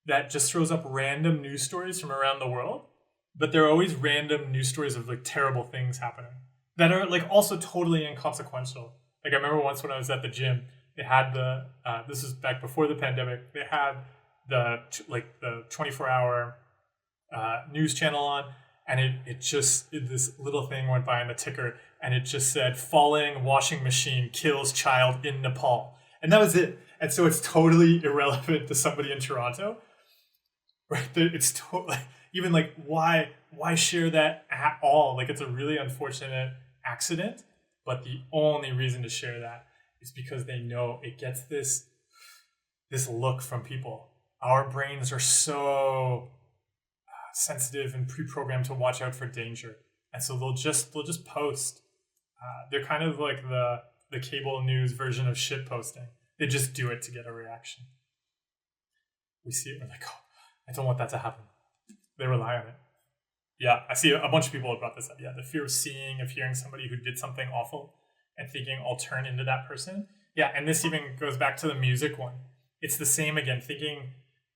that just throws up random news stories from around the world, but there are always random news stories of like terrible things happening that are like also totally inconsequential. Like I remember once when I was at the gym, they had this was back before the pandemic, they had the 24-hour news channel on, and this little thing went by in the ticker, and it just said, falling washing machine kills child in Nepal. And that was it. And so it's totally irrelevant to somebody in Toronto, right? It's totally, even like, why share that at all? Like, it's a really unfortunate accident, but the only reason to share that is because they know it gets this look from people. Our brains are so sensitive and pre-programmed to watch out for danger, and so they'll just post. They're kind of like the cable news version of shit posting. They just do it to get a reaction. We see it and we're like, oh, I don't want that to happen. They rely on it. Yeah, I see a bunch of people have brought this up. Yeah, the fear of hearing somebody who did something awful and thinking I'll turn into that person. Yeah, and this even goes back to the music one. It's the same again, thinking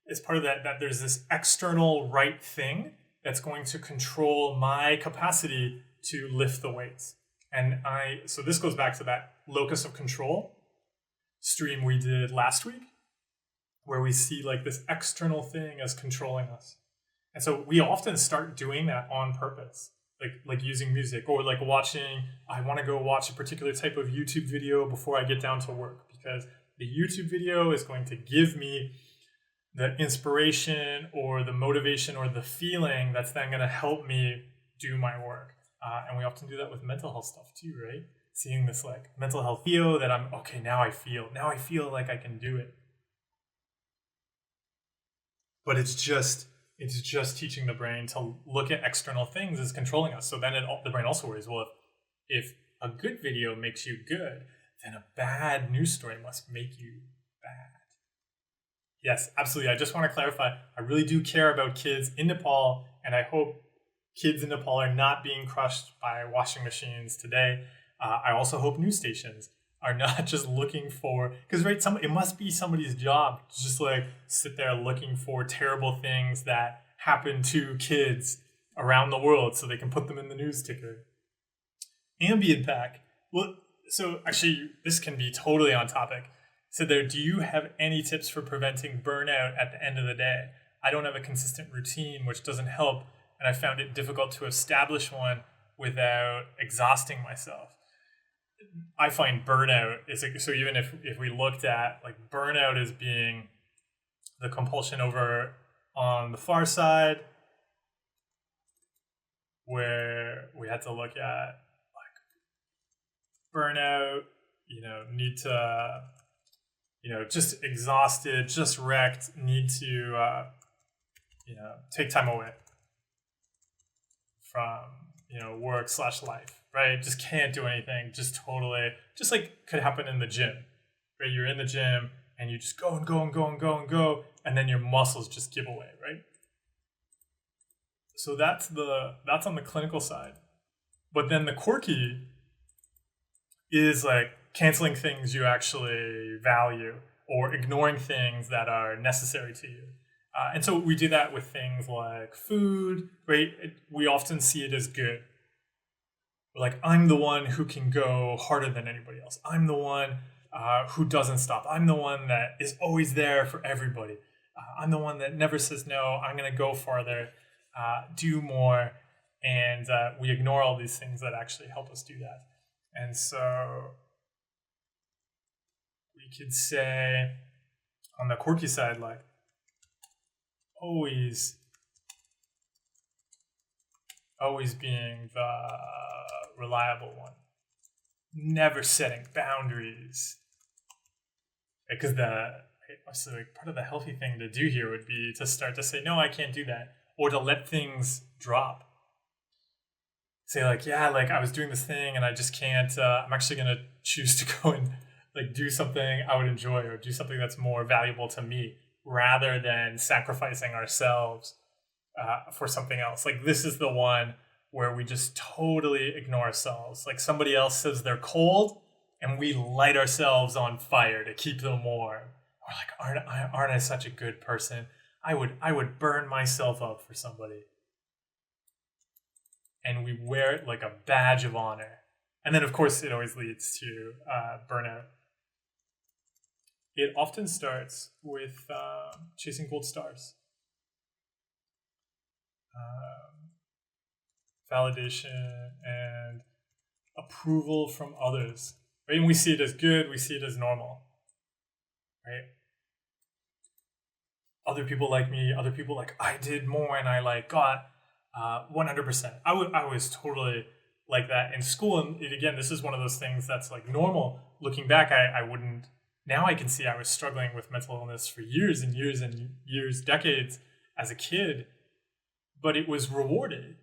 as part of that there's this external right thing that's going to control my capacity to lift the weights. And so this goes back to that locus of control stream we did last week, where we see like this external thing as controlling us. And so we often start doing that on purpose, like using music, or like I want to go watch a particular type of YouTube video before I get down to work, because the YouTube video is going to give me the inspiration or the motivation or the feeling that's then going to help me do my work. And we often do that with mental health stuff too, right? Seeing this like mental health video that I'm okay, now I feel like I can do it. But it's just teaching the brain to look at external things as controlling us. So then the brain also worries, well, if a good video makes you good, then a bad news story must make you bad. Yes, absolutely. I just want to clarify, I really do care about kids in Nepal, and I hope kids in Nepal are not being crushed by washing machines today. I also hope news stations are not just looking for, because it must be somebody's job to just like sit there looking for terrible things that happen to kids around the world so they can put them in the news ticker. Ambient pack. Well, so actually this can be totally on topic. So do you have any tips for preventing burnout at the end of the day? I don't have a consistent routine, which doesn't help, and I found it difficult to establish one without exhausting myself. I find burnout is so even if we looked at like burnout as being the compulsion over on the far side, where we had to look at like burnout, need to, just exhausted, just wrecked, need to, take time away from, work/life, right? Just can't do anything, just like could happen in the gym, right? You're in the gym and you just go and go and go and go and go, and then your muscles just give away, right? So that's on the clinical side. But then the quirky is like canceling things you actually value or ignoring things that are necessary to you. And so we do that with things like food, right? We often see it as good. Like, I'm the one who can go harder than anybody else. I'm the one who doesn't stop. I'm the one that is always there for everybody. I'm the one that never says no. I'm going to go farther, do more. And we ignore all these things that actually help us do that. And so we could say on the quirky side, like, always being the reliable one, never setting boundaries, because part of the healthy thing to do here would be to start to say, no, I can't do that, or to let things drop. Say like, yeah, like I was doing this thing and I just can't, I'm actually going to choose to go and like do something I would enjoy or do something that's more valuable to me, rather than sacrificing ourselves for something else. Like, this is the one where we just totally ignore ourselves. Like, somebody else says they're cold and we light ourselves on fire to keep them warm. We're like, aren't I such a good person? I would burn myself up for somebody. And we wear it like a badge of honor. And then, of course, it always leads to burnout. It often starts with chasing gold stars. Validation and approval from others. Right? And we see it as good, we see it as normal. Right? Other people like me, other people like, I did more and I like got 100%. I was totally like that in school. And again, this is one of those things that's like normal. Looking back, I wouldn't. Now I can see I was struggling with mental illness for years and years and years, decades as a kid, but it was rewarded.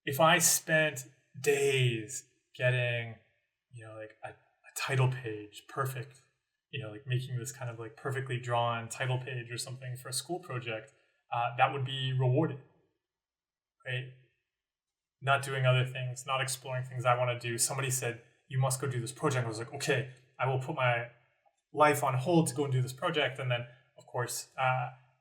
If I spent days getting, like a title page, perfect, like making this kind of like perfectly drawn title page or something for a school project, that would be rewarded, right? Not doing other things, not exploring things I want to do. Somebody said, you must go do this project. I was like, okay, I will put my life on hold to go and do this project. And then, of course,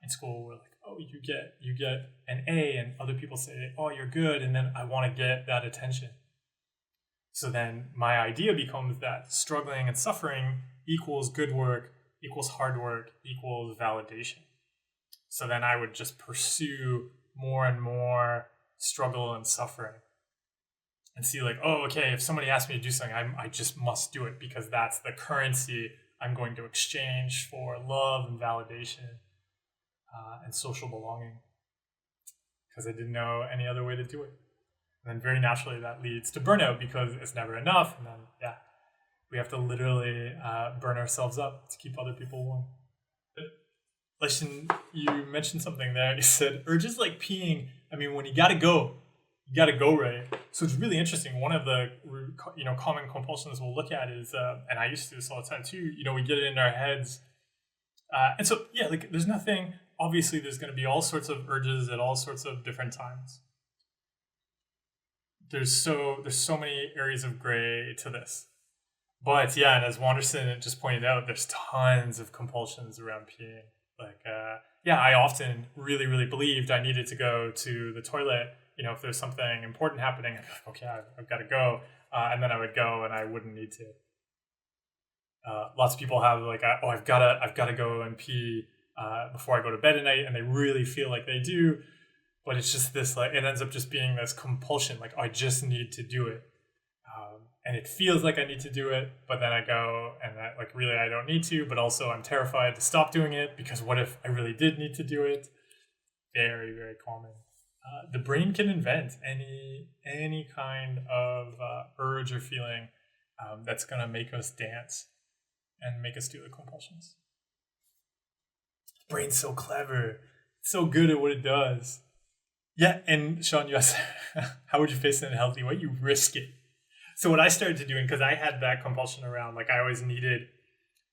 in school, we're like, oh, you get an A, and other people say, oh, you're good. And then I want to get that attention. So then my idea becomes that struggling and suffering equals good work, equals hard work, equals validation. So then I would just pursue more and more struggle and suffering and see like, oh, okay, if somebody asks me to do something, I just must do it because that's the currency I'm going to exchange for love and validation and social belonging, because I didn't know any other way to do it. And then very naturally that leads to burnout because it's never enough. And then, we have to literally burn ourselves up to keep other people warm. Listen, you mentioned something there. You said urges like peeing. I mean, when you gotta go, right? So it's really interesting. One of the common compulsions we'll look at is, and I used to do this all the time too. We get it in our heads, and so like there's nothing. Obviously, there's going to be all sorts of urges at all sorts of different times. There's so many areas of gray to this. But and as Wanderson just pointed out, there's tons of compulsions around peeing. Like, I often really, really believed I needed to go to the toilet. If there's something important happening, I'd be like, okay, I've got to go. And then I would go and I wouldn't need to. Lots of people have like, I've got to go and pee before I go to bed at night. And they really feel like they do. But it's just this, like, it ends up just being this compulsion. Like, I just need to do it. And it feels like I need to do it, but then I go and really I don't need to, but also I'm terrified to stop doing it because what if I really did need to do it? Very, very common. The brain can invent any kind of urge or feeling that's going to make us dance and make us do the compulsions. The brain's so clever. It's so good at what it does. Yeah, and Sean, you asked, how would you face it in a healthy way? You risk it. So what I started to do, because I had that compulsion around, like I always needed,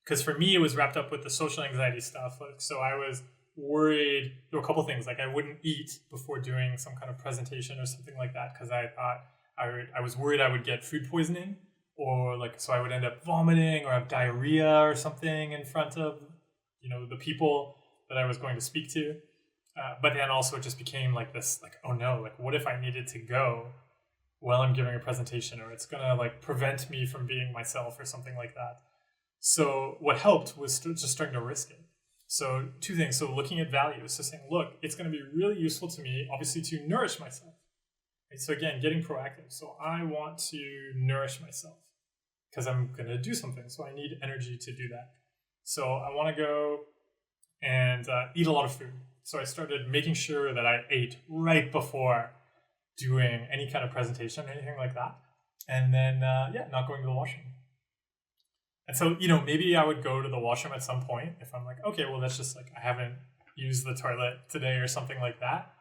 because for me it was wrapped up with the social anxiety stuff. Like, so I was worried, there were a couple things, like I wouldn't eat before doing some kind of presentation or something like that, because I thought I was worried I would get food poisoning, or like, so I would end up vomiting or have diarrhea or something in front of, the people that I was going to speak to. But then also it just became like this, like, oh no, like what if I needed to go while I'm giving a presentation, or it's going to like prevent me from being myself or something like that. So what helped was just starting to risk it. So two things. So looking at values. So saying, look, it's going to be really useful to me, obviously, to nourish myself. Right? So again, getting proactive. So I want to nourish myself because I'm going to do something. So I need energy to do that. So I want to go and eat a lot of food. So I started making sure that I ate right before doing any kind of presentation or anything like that. And then, not going to the washroom. And so, maybe I would go to the washroom at some point if I'm like, okay, well, that's just like, I haven't used the toilet today or something like that.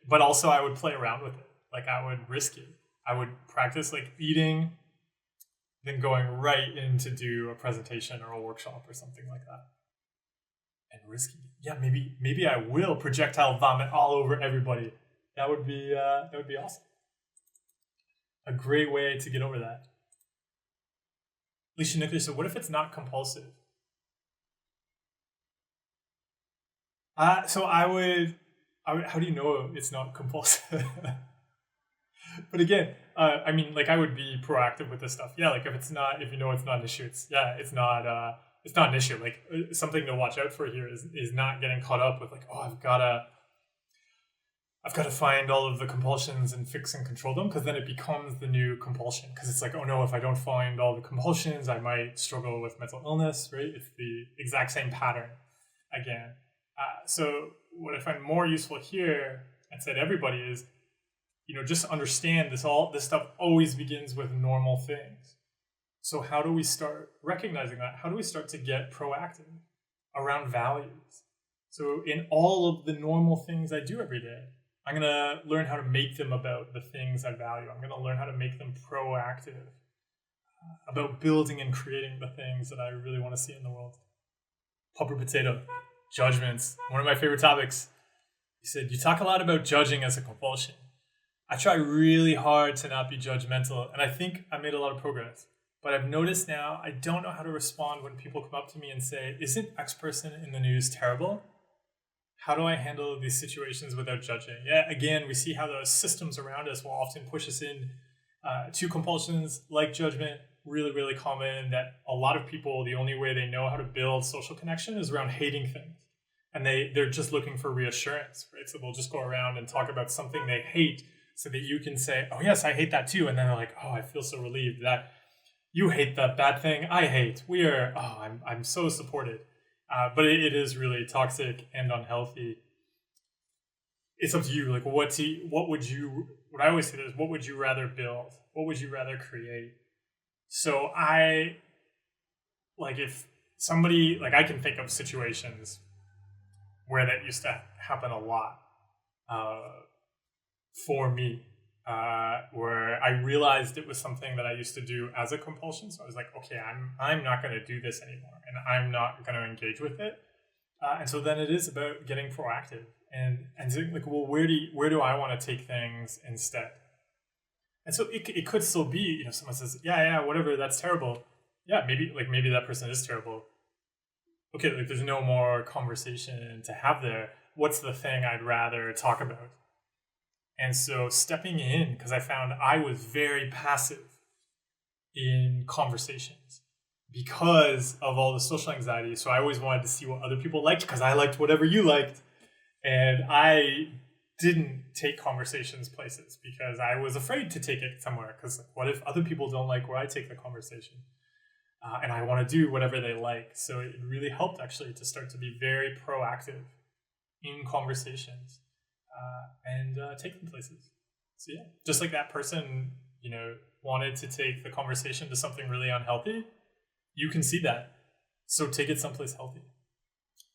But also I would play around with it. Like I would risk it. I would practice like eating, then going right in to do a presentation or a workshop or something like that. And risky. Yeah, maybe I will projectile vomit all over everybody. That would be awesome. A great way to get over that. Alicia Nicholas said, what if it's not compulsive? So I would, how do you know it's not compulsive? But again, I would be proactive with this stuff. Yeah, like if it's not an issue, it's not an issue. Like something to watch out for here is not getting caught up with like, oh, I've got to find all of the compulsions and fix and control them, because then it becomes the new compulsion. Because it's like, oh no, if I don't find all the compulsions, I might struggle with mental illness, right? It's the exact same pattern again. So what I find more useful here, and said everybody, is, just understand this stuff always begins with normal things. So how do we start recognizing that? How do we start to get proactive around values? So in all of the normal things I do every day, I'm going to learn how to make them about the things I value. I'm going to learn how to make them proactive about building and creating the things that I really want to see in the world. Pupper Potato, judgments, one of my favorite topics. He said, you talk a lot about judging as a compulsion. I try really hard to not be judgmental, and I think I made a lot of progress. But I've noticed now I don't know how to respond when people come up to me and say, isn't X person in the news terrible? How do I handle these situations without judging? Yeah, again, we see how the systems around us will often push us in Two compulsions, like judgment, really, really common, that a lot of people, the only way they know how to build social connection is around hating things. And they're just looking for reassurance, right? So they'll just go around and talk about something they hate so that you can say, oh yes, I hate that too. And then they're like, oh, I feel so relieved that you hate that bad thing I hate. I'm so supported. But it is really toxic and unhealthy. It's up to you. Like, what I always say is, what would you rather build? What would you rather create? So if somebody, I can think of situations where that used to happen a lot for me, where I realized it was something that I used to do as a compulsion. So I was like, okay, I'm not going to do this anymore, and I'm not going to engage with it. And so then it is about getting proactive and saying, like, well, where do I want to take things instead? And so it could still be, someone says, yeah, whatever, that's terrible. Yeah, maybe that person is terrible. Okay, there's no more conversation to have there. What's the thing I'd rather talk about? And so stepping in, because I found I was very passive in conversations because of all the social anxiety. So I always wanted to see what other people liked because I liked whatever you liked. And I didn't take conversations places because I was afraid to take it somewhere, because what if other people don't like where I take the conversation? And I want to do whatever they like. So it really helped actually to start to be very proactive in conversations and take them places. So yeah, just like that person, wanted to take the conversation to something really unhealthy, you can see that. So take it someplace healthy.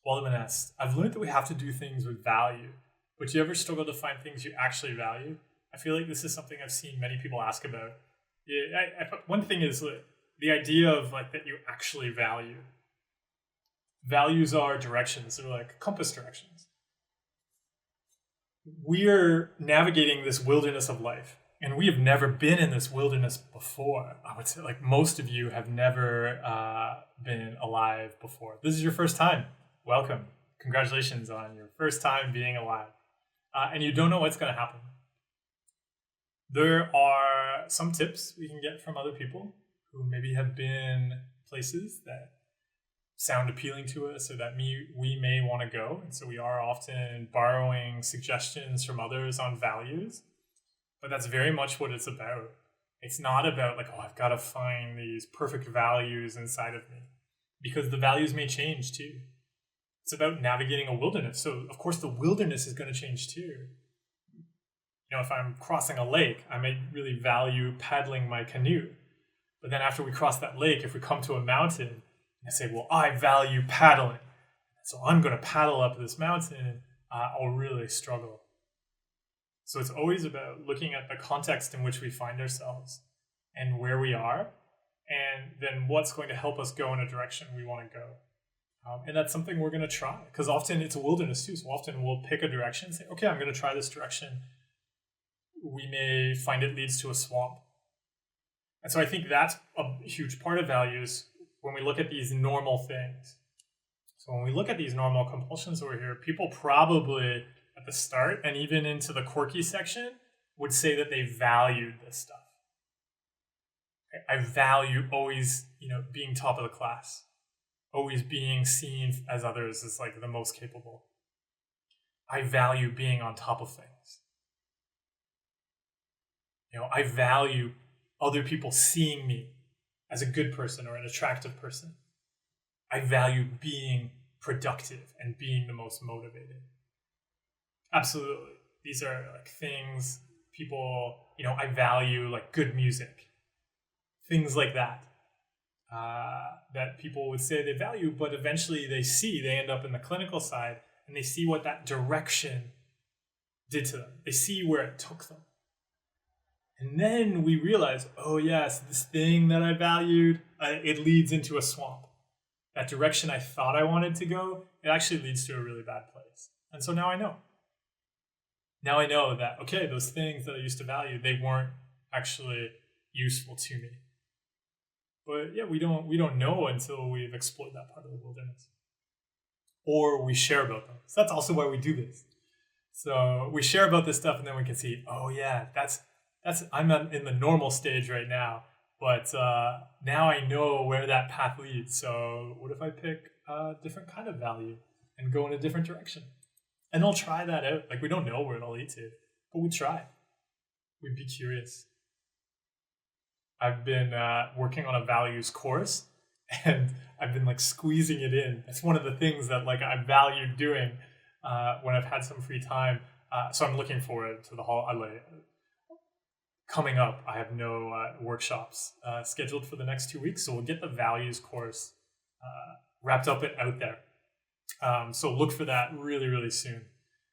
Waldman asked, I've learned that we have to do things with value, but do you ever struggle to find things you actually value? I feel like this is something I've seen many people ask about. Yeah, one thing is the idea of that you actually value. Values are directions. They're like compass directions. We're navigating this wilderness of life, and we have never been in this wilderness before. I would say most of you have never been alive before. This is your first time. Welcome. Congratulations on your first time being alive. And you don't know what's going to happen. There are some tips we can get from other people who maybe have been places that sound appealing to us or that we may want to go. And so we are often borrowing suggestions from others on values. But that's very much what it's about. It's not about I've got to find these perfect values inside of me, because the values may change too. It's about navigating a wilderness. So, of course, the wilderness is going to change too. If I'm crossing a lake, I may really value paddling my canoe. But then after we cross that lake, if we come to a mountain, I say, well, I value paddling. So I'm going to paddle up this mountain. I'll really struggle. So it's always about looking at the context in which we find ourselves and where we are, and then what's going to help us go in a direction we want to go. And that's something we're going to try, because often it's a wilderness too. So often we'll pick a direction and say, okay, I'm going to try this direction. We may find it leads to a swamp. And so I think that's a huge part of values when we look at these normal things. So when we look at these normal compulsions over here, people probably at the start and even into the quirky section would say that they valued this stuff. I value always, being top of the class. Always being seen as others as the most capable. I value being on top of things. I value other people seeing me as a good person or an attractive person. I value being productive and being the most motivated. Absolutely. These are things people, I value good music. Things like that. That people would say they value, but eventually they end up in the clinical side and they see what that direction did to them. They see where it took them. And then we realize, oh yes, this thing that I valued, it leads into a swamp. That direction I thought I wanted to go, it actually leads to a really bad place. And so now I know. Now I know that, okay, those things that I used to value, they weren't actually useful to me. But yeah, we don't know until we've explored that part of the wilderness. Or we share about them. So that's also why we do this. So we share about this stuff and then we can see, oh yeah, that's I'm in the normal stage right now, but now I know where that path leads. So what if I pick a different kind of value and go in a different direction? And I'll try that out. Like, we don't know where it'll lead to, but we try. We'd be curious. I've been working on a values course, and I've been like squeezing it in. It's one of the things that like I value doing when I've had some free time. So I'm looking forward to the holiday coming up. I have no workshops scheduled for the next 2 weeks, so we'll get the values course wrapped up and out there. So look for that really, really soon.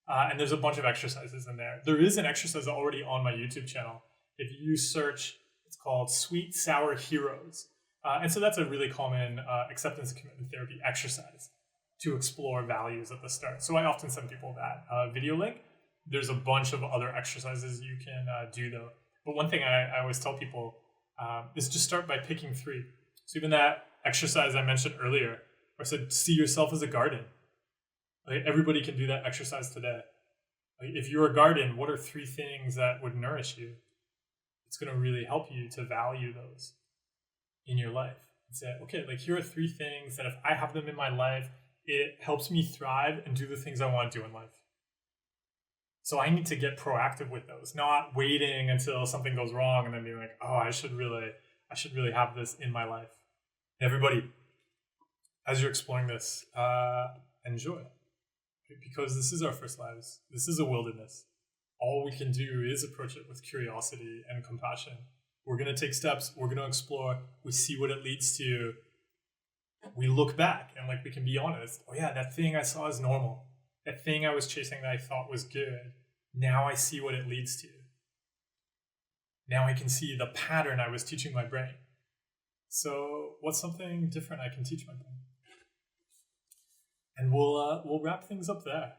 And there's a bunch of exercises in there. There is an exercise already on my YouTube channel. If you search, it's called Sweet Sour Heroes. And so that's a really common acceptance and commitment therapy exercise to explore values at the start. So I often send people that video link. There's a bunch of other exercises you can do though. But one thing I always tell people is just start by picking 3. So even that exercise I mentioned earlier, where I said, see yourself as a garden. Like, everybody can do that exercise today. Like, if you're a garden, what are 3 things that would nourish you? It's going to really help you to value those in your life. And say, okay, like here are 3 things that if I have them in my life, it helps me thrive and do the things I want to do in life. So I need to get proactive with those, not waiting until something goes wrong and then being like, oh, I should really have this in my life. Everybody, as you're exploring this, enjoy. Because this is our first lives. This is a wilderness. All we can do is approach it with curiosity and compassion. We're going to take steps. We're going to explore. We see what it leads to. We look back and like we can be honest. Oh yeah, that thing I saw as normal. That thing I was chasing that I thought was good. Now I see what it leads to. Now I can see the pattern I was teaching my brain. So what's something different I can teach my brain? And we'll wrap things up there.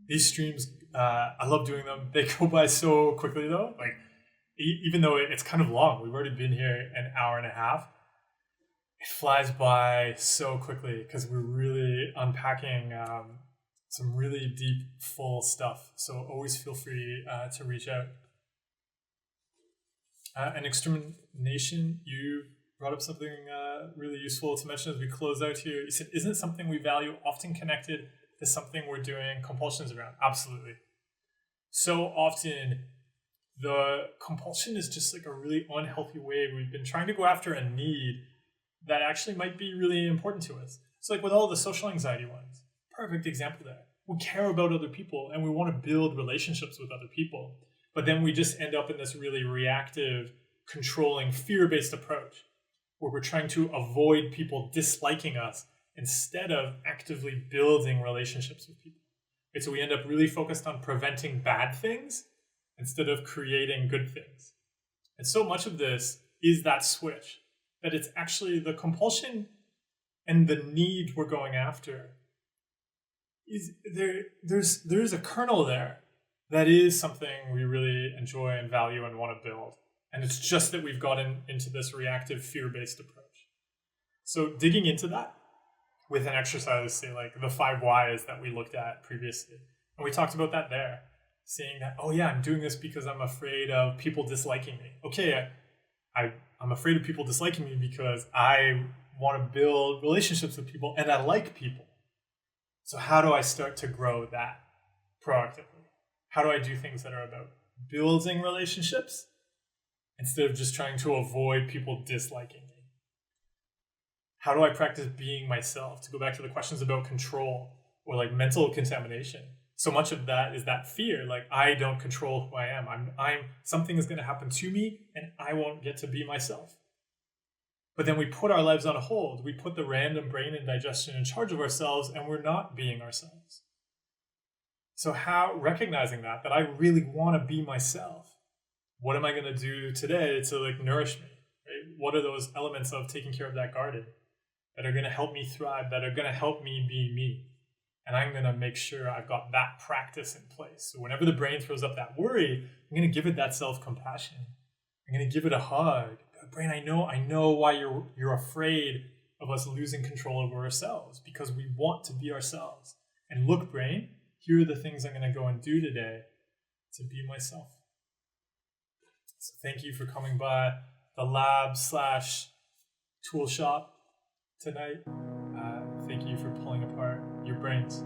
These streams, I love doing them. They go by so quickly though. Like, even though it's kind of long, we've already been here an hour and a half. It flies by so quickly because we're really unpacking some really deep, full stuff. So always feel free to reach out. And extermination, you brought up something really useful to mention as we close out here. You said, isn't something we value often connected to something we're doing compulsions around? Absolutely. So often, the compulsion is just like a really unhealthy way we've been trying to go after a need that actually might be really important to us. So like with all the social anxiety ones, perfect example there. We care about other people and we want to build relationships with other people. But then we just end up in this really reactive, controlling, fear-based approach where we're trying to avoid people disliking us instead of actively building relationships with people. And so we end up really focused on preventing bad things instead of creating good things. And so much of this is that switch, that it's actually the compulsion and the need we're going after. There's a kernel there that is something we really enjoy and value and want to build. And it's just that we've gotten into this reactive, fear-based approach. So digging into that with an exercise, say like the 5 whys that we looked at previously. And we talked about that there, saying that, oh yeah, I'm doing this because I'm afraid of people disliking me. Okay, I'm afraid of people disliking me because I want to build relationships with people and I like people. So how do I start to grow that proactively? How do I do things that are about building relationships instead of just trying to avoid people disliking me? How do I practice being myself? To go back to the questions about control or like mental contamination. So much of that is that fear, like I don't control who I am. I'm something is going to happen to me and I won't get to be myself. But then we put our lives on hold. We put the random brain and digestion in charge of ourselves and we're not being ourselves. So how recognizing that I really want to be myself. What am I going to do today to like nourish me? Right? What are those elements of taking care of that garden that are going to help me thrive, that are going to help me be me? And I'm going to make sure I've got that practice in place. So whenever the brain throws up that worry, I'm going to give it that self-compassion. I'm going to give it a hug. Brain, I know why you're afraid of us losing control over ourselves, because we want to be ourselves. And look, brain, here are the things I'm going to go and do today to be myself. So thank you for coming by the lab / tool shop tonight. Thank you for pulling apart your brains.